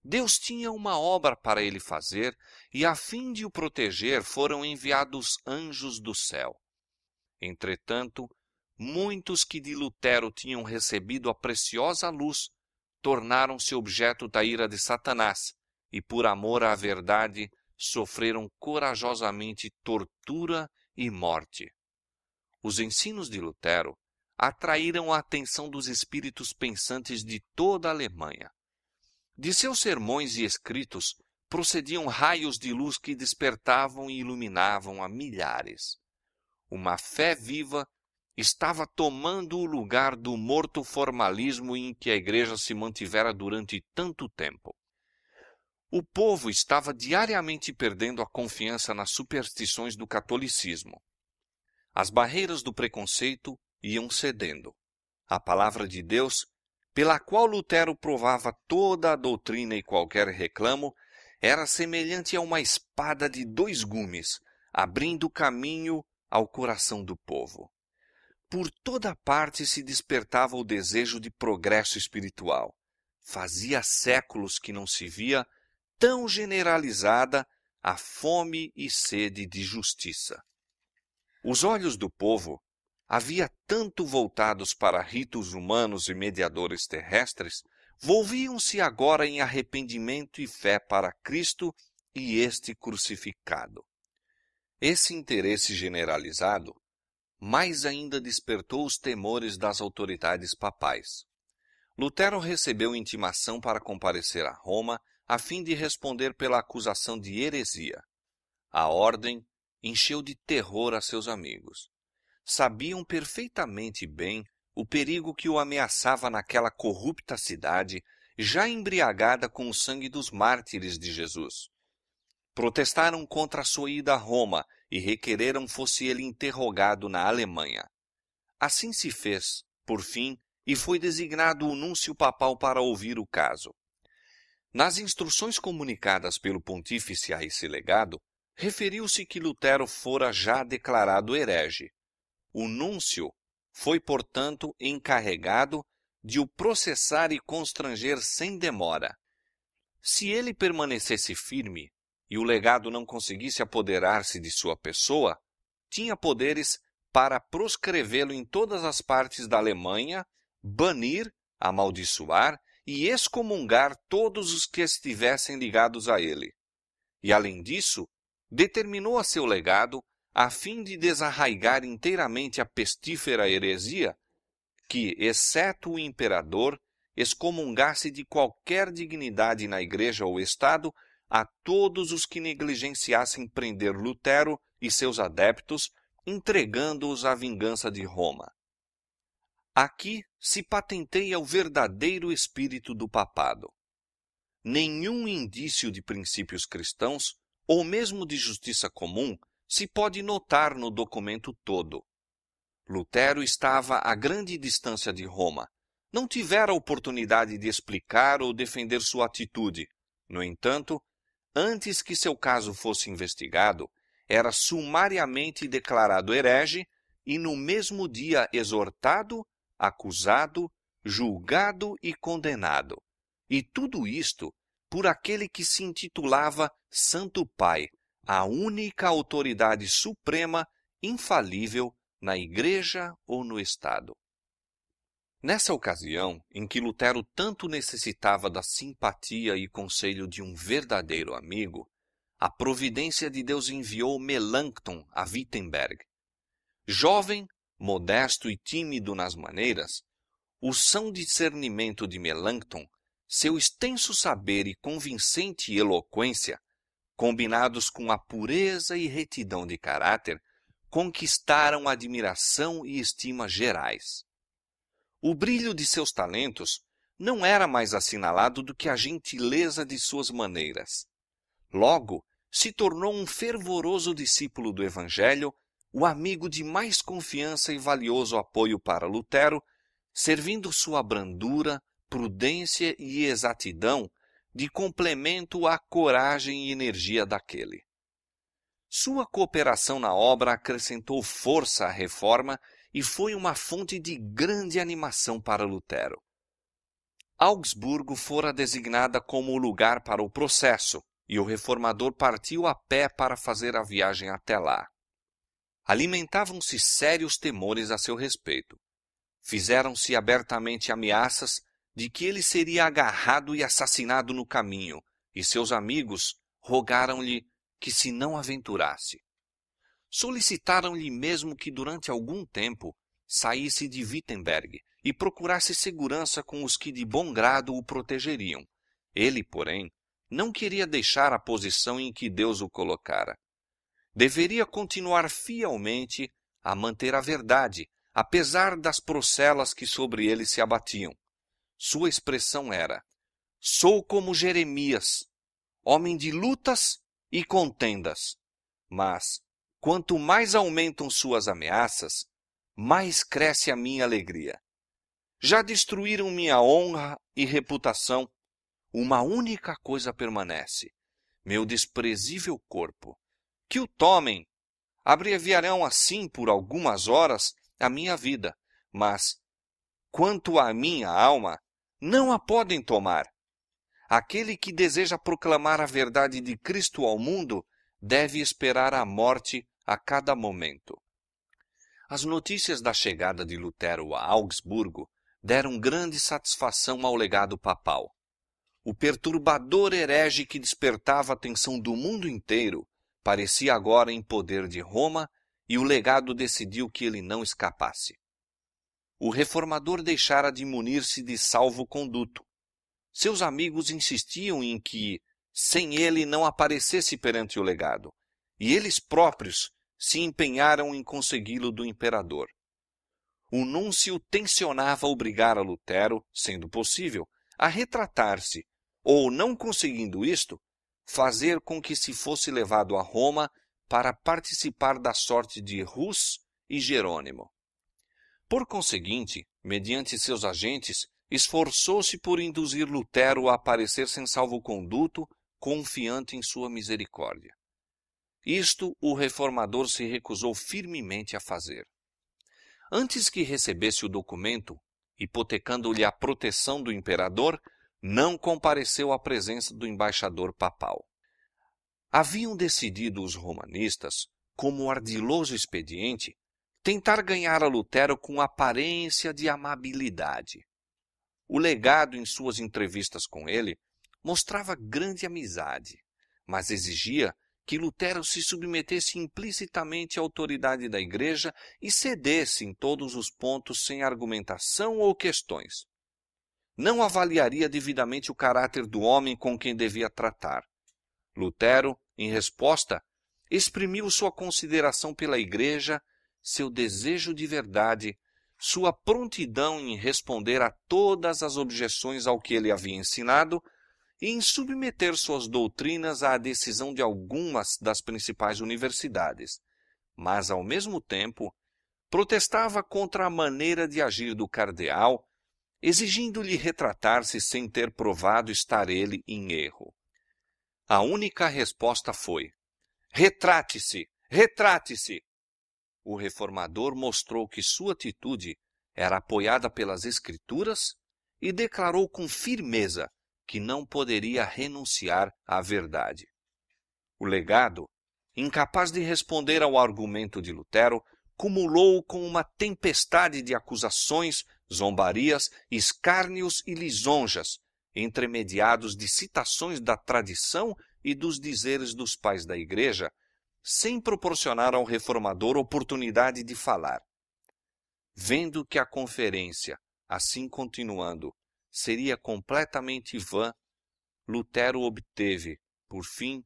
Deus tinha uma obra para ele fazer, e a fim de o proteger foram enviados anjos do céu. Entretanto, muitos que de Lutero tinham recebido a preciosa luz tornaram-se objeto da ira de Satanás e, por amor à verdade, sofreram corajosamente tortura e morte. Os ensinos de Lutero atraíram a atenção dos espíritos pensantes de toda a Alemanha. De seus sermões e escritos procediam raios de luz que despertavam e iluminavam a milhares. Uma fé viva estava tomando o lugar do morto formalismo em que a igreja se mantivera durante tanto tempo. O povo estava diariamente perdendo a confiança nas superstições do catolicismo. As barreiras do preconceito iam cedendo. A palavra de Deus, pela qual Lutero provava toda a doutrina e qualquer reclamo, era semelhante a uma espada de 2 gumes, abrindo caminho ao coração do povo. Por toda parte se despertava o desejo de progresso espiritual. Fazia séculos que não se via tão generalizada a fome e sede de justiça. Os olhos do povo havia tanto voltados para ritos humanos e mediadores terrestres, volviam-se agora em arrependimento e fé para Cristo e este crucificado. Esse interesse generalizado mais ainda despertou os temores das autoridades papais. Lutero recebeu intimação para comparecer a Roma a fim de responder pela acusação de heresia. A ordem encheu de terror a seus amigos. Sabiam perfeitamente bem o perigo que o ameaçava naquela corrupta cidade, já embriagada com o sangue dos mártires de Jesus. Protestaram contra a sua ida a Roma e requereram fosse ele interrogado na Alemanha. Assim se fez, por fim, e foi designado o núncio papal para ouvir o caso. Nas instruções comunicadas pelo pontífice a esse legado, referiu-se que Lutero fora já declarado herege. O núncio foi, portanto, encarregado de o processar e constranger sem demora. Se ele permanecesse firme e o legado não conseguisse apoderar-se de sua pessoa, tinha poderes para proscrevê-lo em todas as partes da Alemanha, banir, amaldiçoar e excomungar todos os que estivessem ligados a ele. E, além disso, determinou a seu legado, a fim de desarraigar inteiramente a pestífera heresia, que, exceto o imperador, excomungasse de qualquer dignidade na Igreja ou Estado a todos os que negligenciassem prender Lutero e seus adeptos, entregando-os à vingança de Roma. Aqui se patenteia o verdadeiro espírito do papado. Nenhum indício de princípios cristãos, ou mesmo de justiça comum, se pode notar no documento todo. Lutero estava a grande distância de Roma. Não tivera oportunidade de explicar ou defender sua atitude. No entanto, antes que seu caso fosse investigado, era sumariamente declarado herege e no mesmo dia exortado, acusado, julgado e condenado. E tudo isto por aquele que se intitulava Santo Pai, a única autoridade suprema, infalível, na Igreja ou no Estado. Nessa ocasião, em que Lutero tanto necessitava da simpatia e conselho de um verdadeiro amigo, a providência de Deus enviou Melanchthon a Wittenberg. Jovem, modesto e tímido nas maneiras, o são discernimento de Melanchthon Seu extenso saber e convincente eloquência, combinados com a pureza e retidão de caráter, conquistaram admiração e estima gerais. O brilho de seus talentos não era mais assinalado do que a gentileza de suas maneiras. Logo, se tornou um fervoroso discípulo do Evangelho, o amigo de mais confiança e valioso apoio para Lutero, servindo sua brandura, prudência e exatidão de complemento à coragem e energia daquele. Sua cooperação na obra acrescentou força à reforma e foi uma fonte de grande animação para Lutero. Augsburgo fora designada como o lugar para o processo, e o reformador partiu a pé para fazer a viagem até lá. Alimentavam-se sérios temores a seu respeito. Fizeram-se abertamente ameaças de que ele seria agarrado e assassinado no caminho, e seus amigos rogaram-lhe que se não aventurasse. Solicitaram-lhe mesmo que durante algum tempo saísse de Wittenberg e procurasse segurança com os que de bom grado o protegeriam. Ele, porém, não queria deixar a posição em que Deus o colocara. Deveria continuar fielmente a manter a verdade, apesar das procelas que sobre ele se abatiam. Sua expressão era: sou como Jeremias, homem de lutas e contendas, mas, quanto mais aumentam suas ameaças, mais cresce a minha alegria. Já destruíram minha honra e reputação. Uma única coisa permanece: meu desprezível corpo. Que o tomem. Abreviarão assim por algumas horas a minha vida, mas, quanto à minha alma, não a podem tomar. Aquele que deseja proclamar a verdade de Cristo ao mundo deve esperar a morte a cada momento. As notícias da chegada de Lutero a Augsburgo deram grande satisfação ao legado papal. O perturbador herege que despertava a atenção do mundo inteiro parecia agora em poder de Roma, e o legado decidiu que ele não escapasse. O reformador deixara de munir-se de salvo-conduto. Seus amigos insistiam em que, sem ele, não aparecesse perante o legado, e eles próprios se empenharam em consegui-lo do imperador. O núncio tencionava obrigar a Lutero, sendo possível, a retratar-se, ou, não conseguindo isto, fazer com que se fosse levado a Roma para participar da sorte de Hus e Jerônimo. Por conseguinte, mediante seus agentes, esforçou-se por induzir Lutero a aparecer sem salvo-conduto, confiante em sua misericórdia. Isto o reformador se recusou firmemente a fazer. Antes que recebesse o documento, hipotecando-lhe a proteção do imperador, não compareceu à presença do embaixador papal. Haviam decidido os romanistas, como ardiloso expediente, tentar ganhar a Lutero com aparência de amabilidade. O legado, em suas entrevistas com ele, mostrava grande amizade, mas exigia que Lutero se submetesse implicitamente à autoridade da Igreja e cedesse em todos os pontos sem argumentação ou questões. Não avaliaria devidamente o caráter do homem com quem devia tratar. Lutero, em resposta, exprimiu sua consideração pela Igreja, seu desejo de verdade, sua prontidão em responder a todas as objeções ao que ele havia ensinado e em submeter suas doutrinas à decisão de algumas das principais universidades, mas, ao mesmo tempo, protestava contra a maneira de agir do cardeal, exigindo-lhe retratar-se sem ter provado estar ele em erro. A única resposta foi: retrate-se, retrate-se! O reformador mostrou que sua atitude era apoiada pelas Escrituras e declarou com firmeza que não poderia renunciar à verdade. O legado, incapaz de responder ao argumento de Lutero, cumulou com uma tempestade de acusações, zombarias, escárnios e lisonjas, entremediados de citações da tradição e dos dizeres dos pais da Igreja, sem proporcionar ao reformador oportunidade de falar. Vendo que a conferência, assim continuando, seria completamente vã, Lutero obteve, por fim,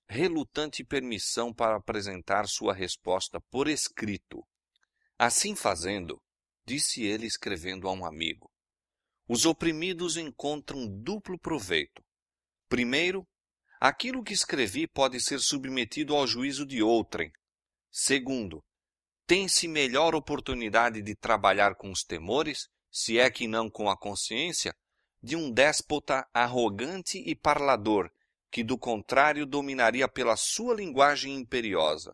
relutante permissão para apresentar sua resposta por escrito. Assim fazendo, disse ele escrevendo a um amigo, os oprimidos encontram duplo proveito. Primeiro, aquilo que escrevi pode ser submetido ao juízo de outrem. Segundo, tem-se melhor oportunidade de trabalhar com os temores, se é que não com a consciência, de um déspota arrogante e parlador, que do contrário dominaria pela sua linguagem imperiosa.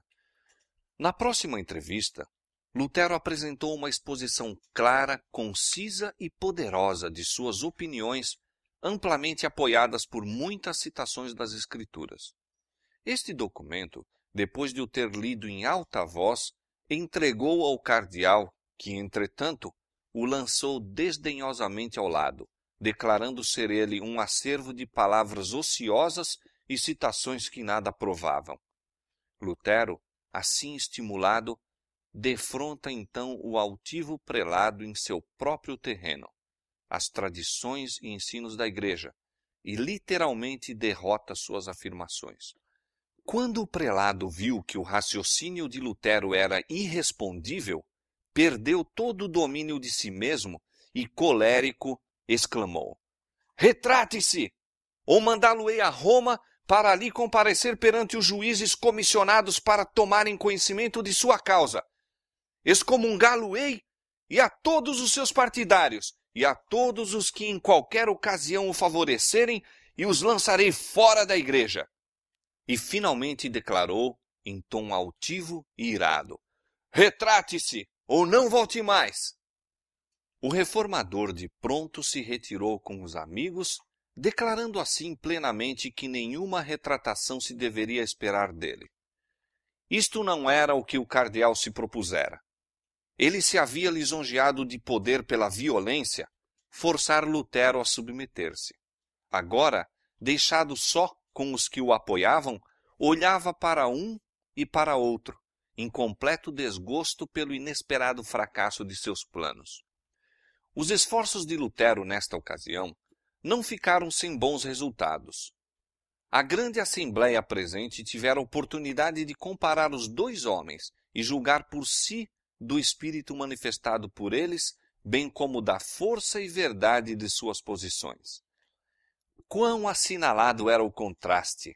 Na próxima entrevista, Lutero apresentou uma exposição clara, concisa e poderosa de suas opiniões, amplamente apoiadas por muitas citações das Escrituras. Este documento, depois de o ter lido em alta voz, entregou ao cardeal, que, entretanto, o lançou desdenhosamente ao lado, declarando ser ele um acervo de palavras ociosas e citações que nada provavam. Lutero, assim estimulado, defronta então o altivo prelado em seu próprio terreno, as tradições e ensinos da Igreja, e literalmente derrota suas afirmações. Quando o prelado viu que o raciocínio de Lutero era irrespondível, perdeu todo o domínio de si mesmo e, colérico, exclamou: retrate-se, ou mandá-lo-ei a Roma para ali comparecer perante os juízes comissionados para tomarem conhecimento de sua causa. Excomungá-lo-ei e a todos os seus partidários, e a todos os que em qualquer ocasião o favorecerem, e os lançarei fora da igreja. E finalmente declarou, em tom altivo e irado: retrate-se, ou não volte mais. O reformador de pronto se retirou com os amigos, declarando assim plenamente que nenhuma retratação se deveria esperar dele. Isto não era o que o cardeal se propusera. Ele se havia lisonjeado de poder pela violência forçar Lutero a submeter-se. Agora, deixado só com os que o apoiavam, olhava para um e para outro, em completo desgosto pelo inesperado fracasso de seus planos. Os esforços de Lutero nesta ocasião não ficaram sem bons resultados. A grande assembleia presente tivera oportunidade de comparar os dois homens e julgar por si do espírito manifestado por eles, bem como da força e verdade de suas posições. Quão assinalado era o contraste!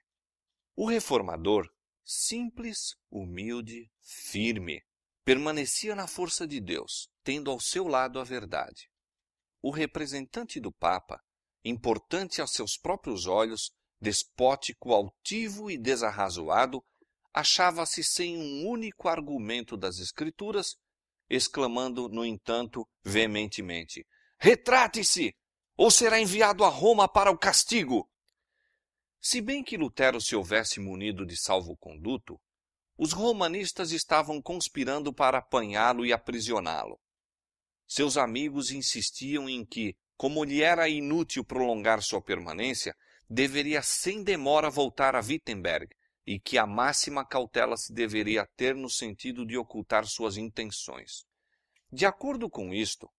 O reformador, simples, humilde, firme, permanecia na força de Deus, tendo ao seu lado a verdade. O representante do Papa, importante aos seus próprios olhos, despótico, altivo e desarrazoado, achava-se sem um único argumento das Escrituras, exclamando, no entanto, veementemente: retrate-se, ou será enviado a Roma para o castigo. Se bem que Lutero se houvesse munido de salvo-conduto, os romanistas estavam conspirando para apanhá-lo e aprisioná-lo. Seus amigos insistiam em que, como lhe era inútil prolongar sua permanência, deveria sem demora voltar a Wittenberg, e que a máxima cautela se deveria ter no sentido de ocultar suas intenções. De acordo com isto,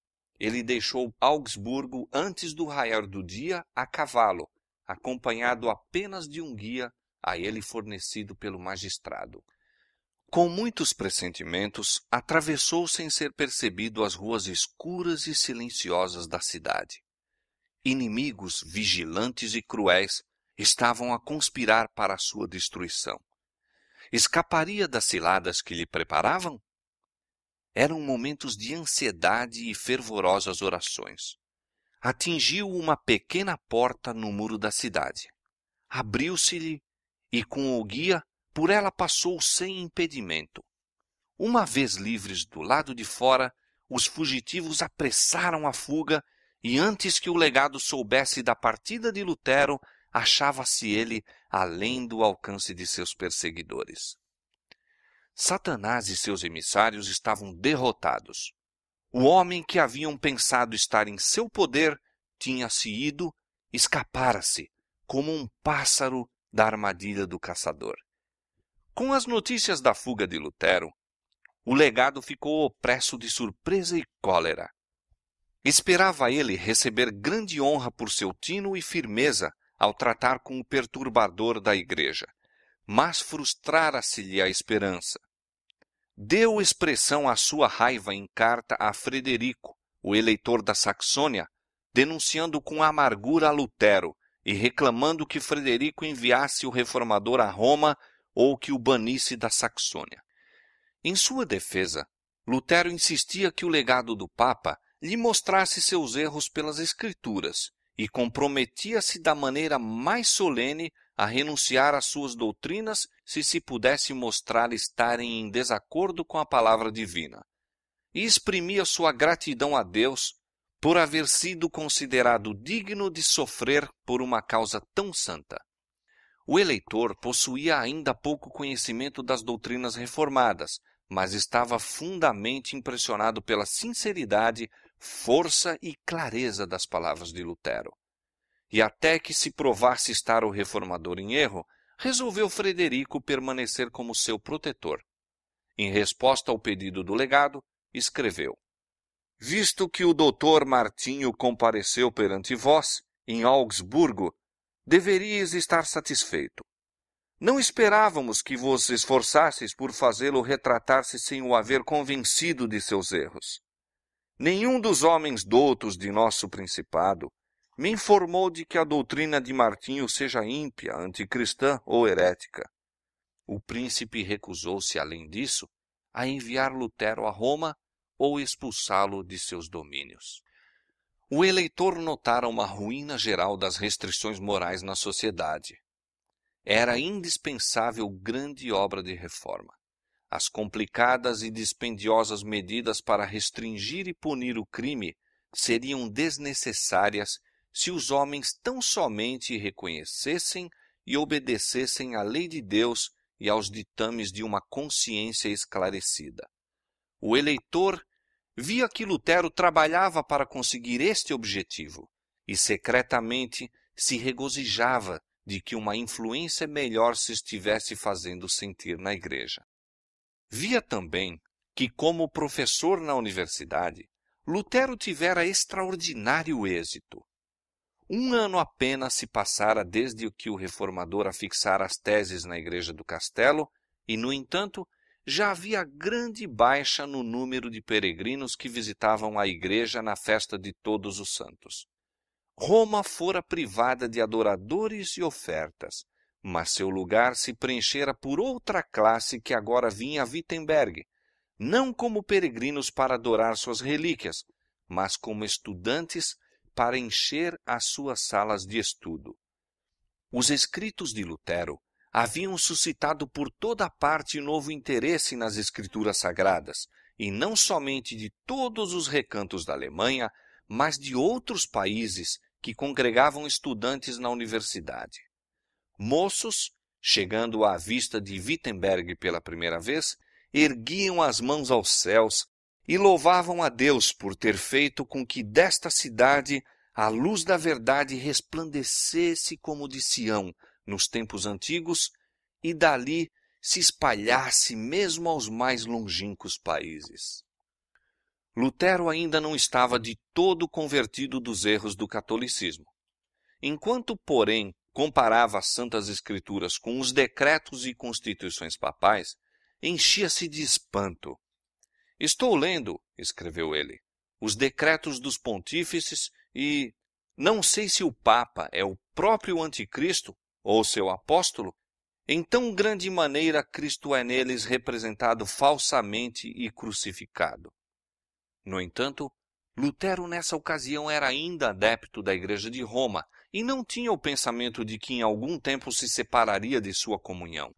ele deixou Augsburgo antes do raiar do dia a cavalo, acompanhado apenas de um guia a ele fornecido pelo magistrado. Com muitos pressentimentos, atravessou sem ser percebido as ruas escuras e silenciosas da cidade. Inimigos vigilantes e cruéis estavam a conspirar para a sua destruição. Escaparia das ciladas que lhe preparavam? Eram momentos de ansiedade e fervorosas orações. Atingiu uma pequena porta no muro da cidade. Abriu-se-lhe e, com o guia, por ela passou sem impedimento. Uma vez livres do lado de fora, os fugitivos apressaram a fuga e, antes que o legado soubesse da partida de Lutero, achava-se ele além do alcance de seus perseguidores. Satanás e seus emissários estavam derrotados. O homem que haviam pensado estar em seu poder tinha-se ido, escapara-se, como um pássaro da armadilha do caçador. Com as notícias da fuga de Lutero, o legado ficou opresso de surpresa e cólera. Esperava ele receber grande honra por seu tino e firmeza ao tratar com o perturbador da igreja, mas frustrara-se-lhe a esperança. Deu expressão à sua raiva em carta a Frederico, o eleitor da Saxônia, denunciando com amargura a Lutero e reclamando que Frederico enviasse o reformador a Roma ou que o banisse da Saxônia. Em sua defesa, Lutero insistia que o legado do Papa lhe mostrasse seus erros pelas Escrituras e comprometia-se da maneira mais solene a renunciar às suas doutrinas se pudesse mostrar estarem em desacordo com a palavra divina. E exprimia sua gratidão a Deus por haver sido considerado digno de sofrer por uma causa tão santa. O eleitor possuía ainda pouco conhecimento das doutrinas reformadas, mas estava fundamente impressionado pela sinceridade, força e clareza das palavras de Lutero. E até que se provasse estar o reformador em erro, resolveu Frederico permanecer como seu protetor. Em resposta ao pedido do legado, escreveu: Visto que o doutor Martinho compareceu perante vós, em Augsburgo, deveríeis estar satisfeito. Não esperávamos que vos esforçasseis por fazê-lo retratar-se sem o haver convencido de seus erros. Nenhum dos homens doutos de nosso principado me informou de que a doutrina de Martinho seja ímpia, anticristã ou herética. O príncipe recusou-se, além disso, a enviar Lutero a Roma ou expulsá-lo de seus domínios. O eleitor notara uma ruína geral das restrições morais na sociedade. Era indispensável grande obra de reforma. As complicadas e dispendiosas medidas para restringir e punir o crime seriam desnecessárias se os homens tão somente reconhecessem e obedecessem à lei de Deus e aos ditames de uma consciência esclarecida. O eleitor via que Lutero trabalhava para conseguir este objetivo e secretamente se regozijava de que uma influência melhor se estivesse fazendo sentir na igreja. Via também que, como professor na universidade, Lutero tivera extraordinário êxito. 1 ano apenas se passara desde que o reformador afixara as teses na igreja do castelo e, no entanto, já havia grande baixa no número de peregrinos que visitavam a igreja na festa de Todos os Santos. Roma fora privada de adoradores e ofertas, mas seu lugar se preenchera por outra classe que agora vinha a Wittenberg, não como peregrinos para adorar suas relíquias, mas como estudantes para encher as suas salas de estudo. Os escritos de Lutero haviam suscitado por toda parte novo interesse nas escrituras sagradas, e não somente de todos os recantos da Alemanha, mas de outros países que congregavam estudantes na universidade. Moços, chegando à vista de Wittenberg pela primeira vez, erguiam as mãos aos céus e louvavam a Deus por ter feito com que desta cidade a luz da verdade resplandecesse como de Sião nos tempos antigos e dali se espalhasse mesmo aos mais longínquos países. Lutero ainda não estava de todo convertido dos erros do catolicismo. Enquanto, porém, comparava as Santas Escrituras com os decretos e constituições papais, enchia-se de espanto. Estou lendo, escreveu ele, os decretos dos pontífices e não sei se o Papa é o próprio Anticristo ou seu apóstolo. Em tão grande maneira Cristo é neles representado falsamente e crucificado. No entanto, Lutero nessa ocasião era ainda adepto da Igreja de Roma e não tinha o pensamento de que em algum tempo se separaria de sua comunhão.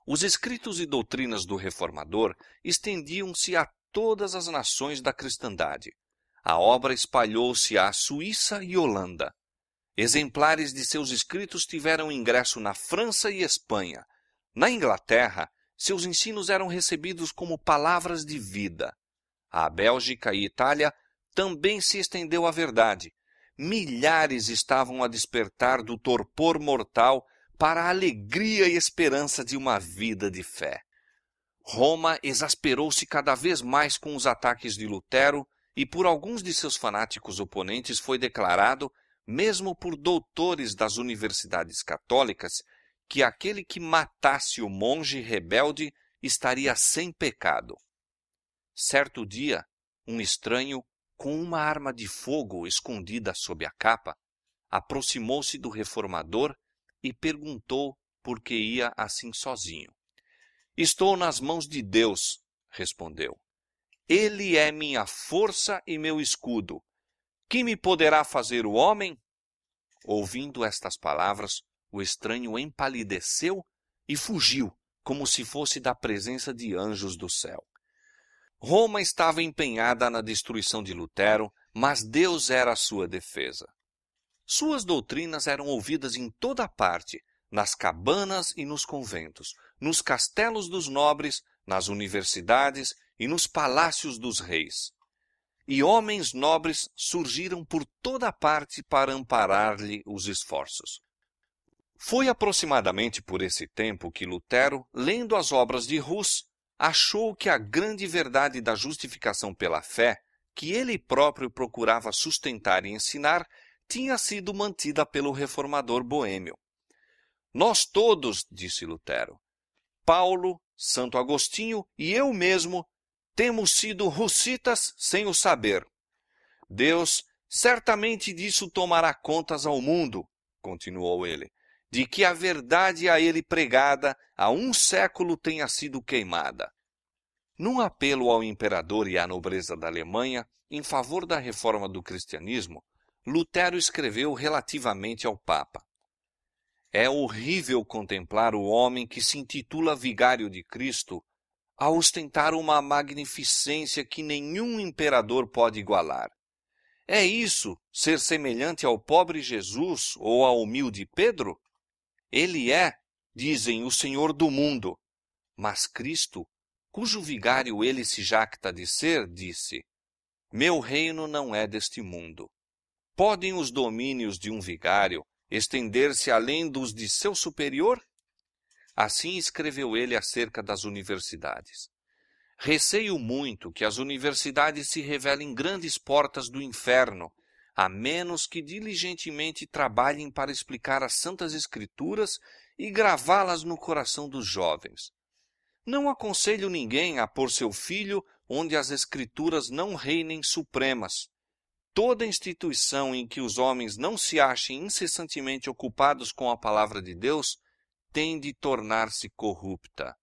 Os escritos e doutrinas do reformador estendiam-se a todas as nações da cristandade. A obra espalhou-se à Suíça e Holanda. Exemplares de seus escritos tiveram ingresso na França e Espanha. Na Inglaterra, seus ensinos eram recebidos como palavras de vida. À Bélgica e Itália também se estendeu a verdade. Milhares estavam a despertar do torpor mortal para a alegria e esperança de uma vida de fé. Roma exasperou-se cada vez mais com os ataques de Lutero e por alguns de seus fanáticos oponentes foi declarado, mesmo por doutores das universidades católicas, que aquele que matasse o monge rebelde estaria sem pecado. Certo dia, um estranho, com uma arma de fogo escondida sob a capa, aproximou-se do reformador e perguntou por que ia assim sozinho. "Estou nas mãos de Deus", respondeu. "Ele é minha força e meu escudo. Que me poderá fazer o homem?" Ouvindo estas palavras, o estranho empalideceu e fugiu, como se fosse da presença de anjos do céu. Roma estava empenhada na destruição de Lutero, mas Deus era a sua defesa. Suas doutrinas eram ouvidas em toda parte, nas cabanas e nos conventos, nos castelos dos nobres, nas universidades e nos palácios dos reis. E homens nobres surgiram por toda parte para amparar-lhe os esforços. Foi aproximadamente por esse tempo que Lutero, lendo as obras de Hus, achou que a grande verdade da justificação pela fé, que ele próprio procurava sustentar e ensinar, tinha sido mantida pelo reformador boêmio. "Nós todos", disse Lutero, "Paulo, Santo Agostinho e eu mesmo, temos sido hussitas sem o saber. Deus certamente disso tomará contas ao mundo", continuou ele, "de que a verdade a ele pregada há um século tenha sido queimada." Num apelo ao imperador e à nobreza da Alemanha em favor da reforma do cristianismo, Lutero escreveu relativamente ao Papa: "É horrível contemplar o homem que se intitula vigário de Cristo a ostentar uma magnificência que nenhum imperador pode igualar. É isso ser semelhante ao pobre Jesus ou ao humilde Pedro? Ele é, dizem, o Senhor do mundo. Mas Cristo, cujo vigário ele se jacta de ser, disse: Meu reino não é deste mundo. Podem os domínios de um vigário estender-se além dos de seu superior? Assim escreveu ele acerca das universidades. Receio muito que as universidades se revelem grandes portas do inferno, a menos que diligentemente trabalhem para explicar as Santas Escrituras e gravá-las no coração dos jovens. Não aconselho ninguém a pôr seu filho onde as Escrituras não reinem supremas. Toda instituição em que os homens não se achem incessantemente ocupados com a palavra de Deus tem de tornar-se corrupta.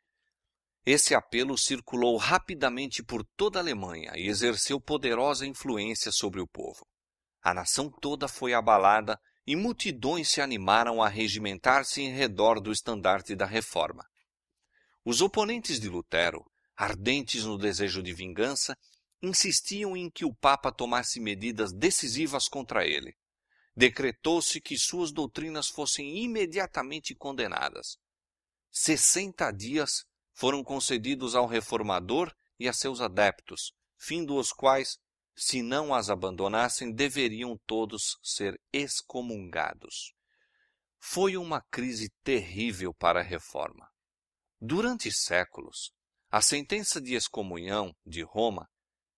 Esse apelo circulou rapidamente por toda a Alemanha e exerceu poderosa influência sobre o povo. A nação toda foi abalada e multidões se animaram a regimentar-se em redor do estandarte da reforma. Os oponentes de Lutero, ardentes no desejo de vingança, insistiam em que o Papa tomasse medidas decisivas contra ele. Decretou-se que suas doutrinas fossem imediatamente condenadas. 60 dias foram concedidos ao reformador e a seus adeptos, findo os quais, se não as abandonassem, deveriam todos ser excomungados. Foi uma crise terrível para a reforma. Durante séculos, a sentença de excomunhão de Roma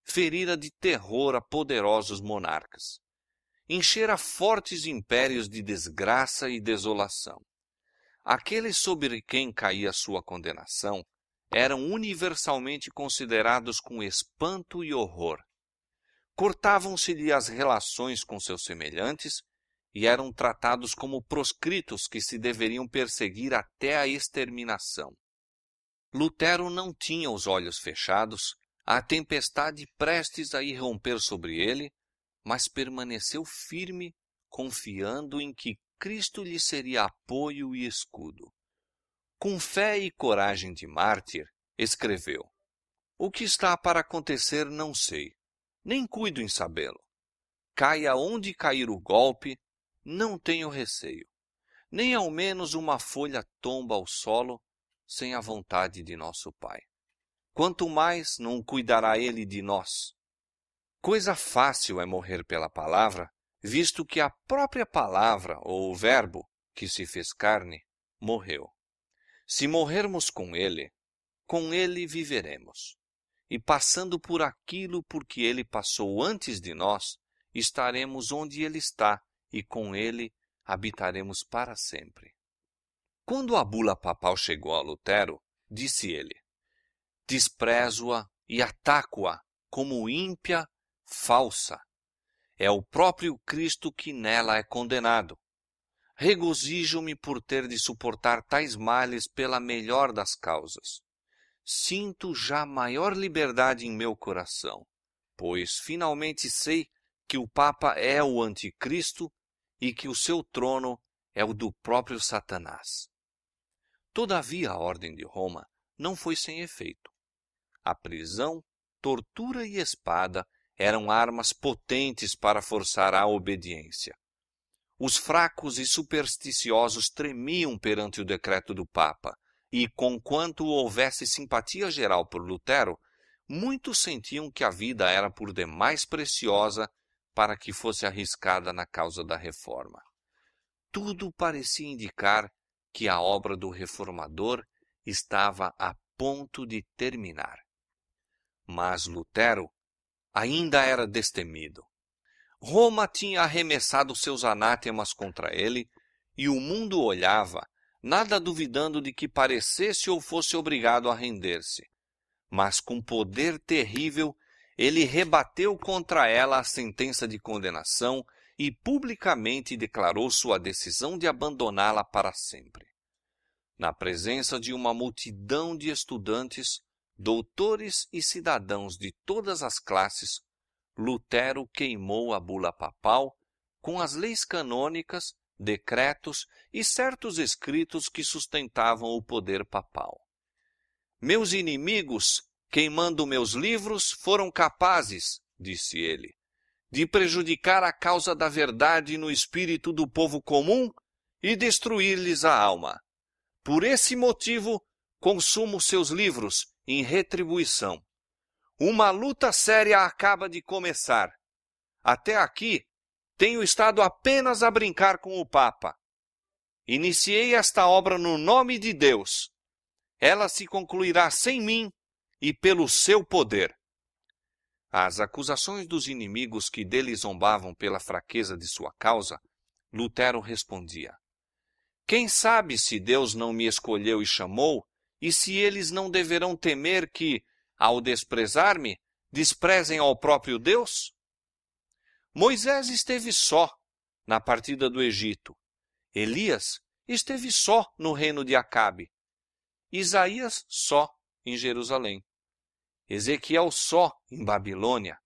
ferira de terror a poderosos monarcas. Enchera fortes impérios de desgraça e desolação. Aqueles sobre quem caía sua condenação eram universalmente considerados com espanto e horror. Cortavam-se-lhe as relações com seus semelhantes e eram tratados como proscritos que se deveriam perseguir até a exterminação. Lutero não tinha os olhos fechados, a tempestade prestes a irromper sobre ele, mas permaneceu firme, confiando em que Cristo lhe seria apoio e escudo. Com fé e coragem de mártir, escreveu: O que está para acontecer não sei, nem cuido em sabê-lo. Caia onde cair o golpe, não tenho receio, nem ao menos uma folha tomba ao solo, sem a vontade de nosso Pai. Quanto mais não cuidará ele de nós. Coisa fácil é morrer pela palavra, visto que a própria palavra, ou o verbo, que se fez carne, morreu. Se morrermos com ele viveremos. e passando por aquilo por que ele passou antes de nós, estaremos onde ele está e com ele habitaremos para sempre. Quando a bula papal chegou a Lutero, disse ele: desprezo-a e ataco-a como ímpia, falsa. É o próprio Cristo que nela é condenado. Regozijo-me por ter de suportar tais males pela melhor das causas. Sinto já maior liberdade em meu coração, pois finalmente sei que o Papa é o anticristo e que o seu trono é o do próprio Satanás. Todavia, a Ordem de Roma não foi sem efeito. A prisão, tortura e espada eram armas potentes para forçar a obediência. Os fracos e supersticiosos tremiam perante o decreto do Papa, e, conquanto houvesse simpatia geral por Lutero, muitos sentiam que a vida era por demais preciosa para que fosse arriscada na causa da reforma. Tudo parecia indicar que a obra do reformador estava a ponto de terminar. Mas Lutero ainda era destemido. Roma tinha arremessado seus anátemas contra ele, e o mundo olhava, nada duvidando de que parecesse ou fosse obrigado a render-se. Mas com poder terrível, ele rebateu contra ela a sentença de condenação e publicamente declarou sua decisão de abandoná-la para sempre. Na presença de uma multidão de estudantes, doutores e cidadãos de todas as classes, Lutero queimou a bula papal com as leis canônicas, decretos e certos escritos que sustentavam o poder papal. Meus inimigos, queimando meus livros, foram capazes, disse ele, de prejudicar a causa da verdade no espírito do povo comum e destruir-lhes a alma. Por esse motivo, consumo seus livros em retribuição. Uma luta séria acaba de começar. Até aqui, tenho estado apenas a brincar com o Papa. Iniciei esta obra no nome de Deus. Ela se concluirá sem mim e pelo seu poder. Às acusações dos inimigos que dele zombavam pela fraqueza de sua causa, Lutero respondia: quem sabe se Deus não me escolheu e chamou, e se eles não deverão temer que, ao desprezar-me, desprezem ao próprio Deus? Moisés esteve só na partida do Egito. Elias esteve só no reino de Acabe. Isaías só em Jerusalém. Ezequiel só em Babilônia.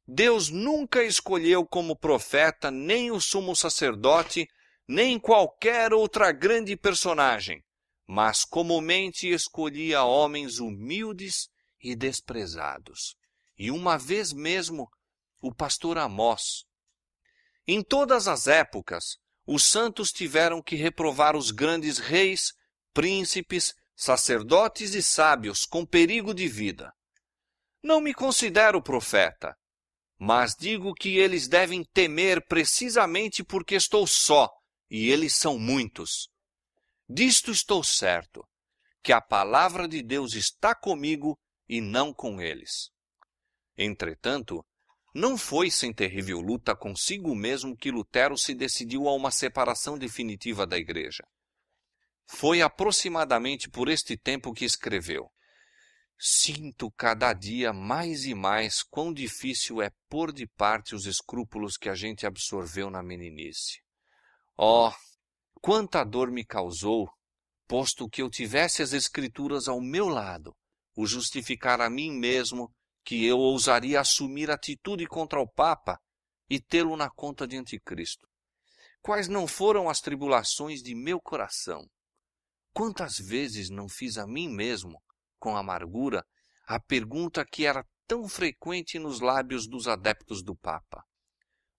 Deus nunca escolheu como profeta nem o sumo sacerdote, nem qualquer outra grande personagem, mas comumente escolhia homens humildes e desprezados. E uma vez mesmo, o pastor Amós. Em todas as épocas, os santos tiveram que reprovar os grandes reis, príncipes, sacerdotes e sábios com perigo de vida. Não me considero profeta, mas digo que eles devem temer precisamente porque estou só, e eles são muitos. Disto estou certo, que a palavra de Deus está comigo e não com eles. Entretanto, não foi sem terrível luta consigo mesmo que Lutero se decidiu a uma separação definitiva da Igreja. Foi aproximadamente por este tempo que escreveu: sinto cada dia mais e mais quão difícil é pôr de parte os escrúpulos que a gente absorveu na meninice. Oh, quanta dor me causou, posto que eu tivesse as Escrituras ao meu lado, o justificar a mim mesmo que eu ousaria assumir atitude contra o Papa e tê-lo na conta de anticristo. Quais não foram as tribulações de meu coração? Quantas vezes não fiz a mim mesmo, com amargura, a pergunta que era tão frequente nos lábios dos adeptos do Papa: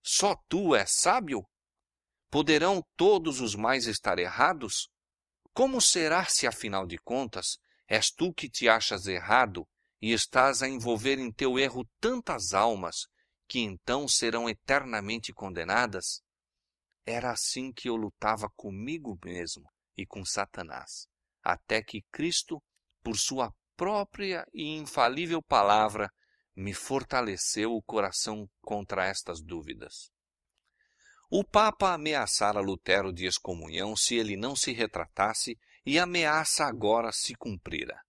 só tu és sábio? Poderão todos os mais estar errados? Como será se, afinal de contas, és tu que te achas errado e estás a envolver em teu erro tantas almas que então serão eternamente condenadas? Era assim que eu lutava comigo mesmo e com Satanás, até que Cristo, por sua própria e infalível palavra me fortaleceu o coração contra estas dúvidas. O Papa ameaçara Lutero de excomunhão se ele não se retratasse, e a ameaça agora se cumprira.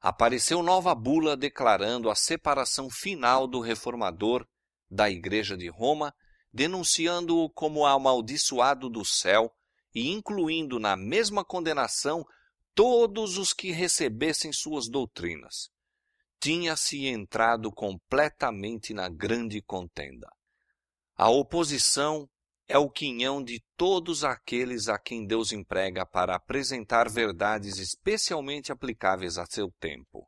Apareceu nova bula declarando a separação final do reformador da Igreja de Roma, denunciando-o como amaldiçoado do céu e incluindo na mesma condenação todos os que recebessem suas doutrinas. Tinha-se entrado completamente na grande contenda. A oposição é o quinhão de todos aqueles a quem Deus emprega para apresentar verdades especialmente aplicáveis a seu tempo.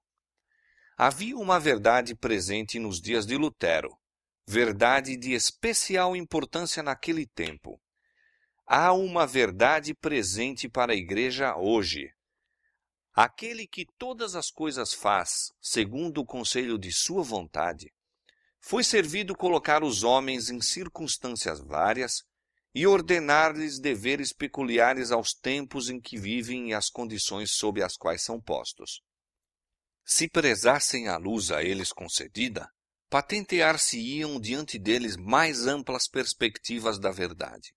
Havia uma verdade presente nos dias de Lutero, verdade de especial importância naquele tempo. Há uma verdade presente para a Igreja hoje. Aquele que todas as coisas faz, segundo o conselho de sua vontade, foi servido colocar os homens em circunstâncias várias e ordenar-lhes deveres peculiares aos tempos em que vivem e às condições sob as quais são postos. Se prezassem a luz a eles concedida, patentear-se-iam diante deles mais amplas perspectivas da verdade.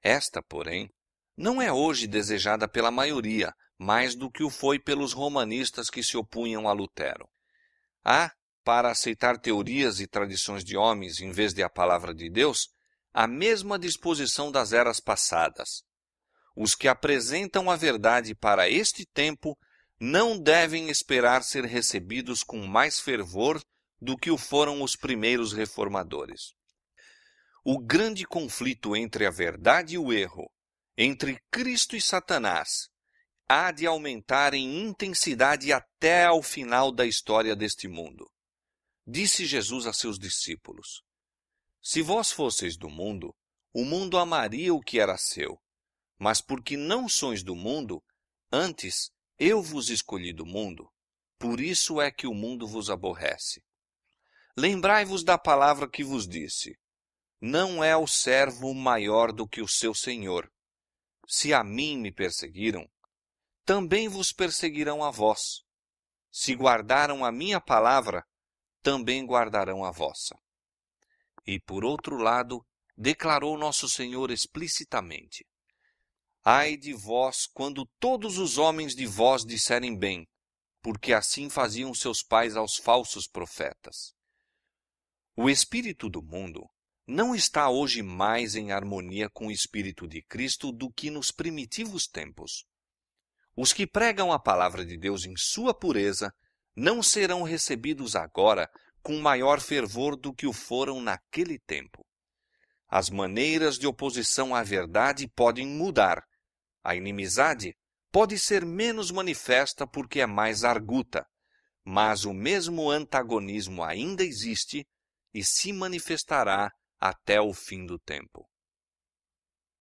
Esta, porém, não é hoje desejada pela maioria, mais do que o foi pelos romanistas que se opunham a Lutero. Há, para aceitar teorias e tradições de homens em vez de a palavra de Deus, a mesma disposição das eras passadas. Os que apresentam a verdade para este tempo não devem esperar ser recebidos com mais fervor do que o foram os primeiros reformadores. O grande conflito entre a verdade e o erro, entre Cristo e Satanás, há de aumentar em intensidade até ao final da história deste mundo. Disse Jesus a seus discípulos: Se vós fosseis do mundo, o mundo amaria o que era seu. Mas porque não sois do mundo, antes eu vos escolhi do mundo, por isso é que o mundo vos aborrece. Lembrai-vos da palavra que vos disse: Não é o servo maior do que o seu senhor. Se a mim me perseguiram, também vos perseguirão a vós. Se guardaram a minha palavra, também guardarão a vossa. E, por outro lado, declarou nosso Senhor explicitamente: Ai de vós, quando todos os homens de vós disserem bem, porque assim faziam seus pais aos falsos profetas. O espírito do mundo não está hoje mais em harmonia com o espírito de Cristo do que nos primitivos tempos. Os que pregam a palavra de Deus em sua pureza não serão recebidos agora com maior fervor do que o foram naquele tempo. As maneiras de oposição à verdade podem mudar. A inimizade pode ser menos manifesta porque é mais arguta, mas o mesmo antagonismo ainda existe e se manifestará até o fim do tempo.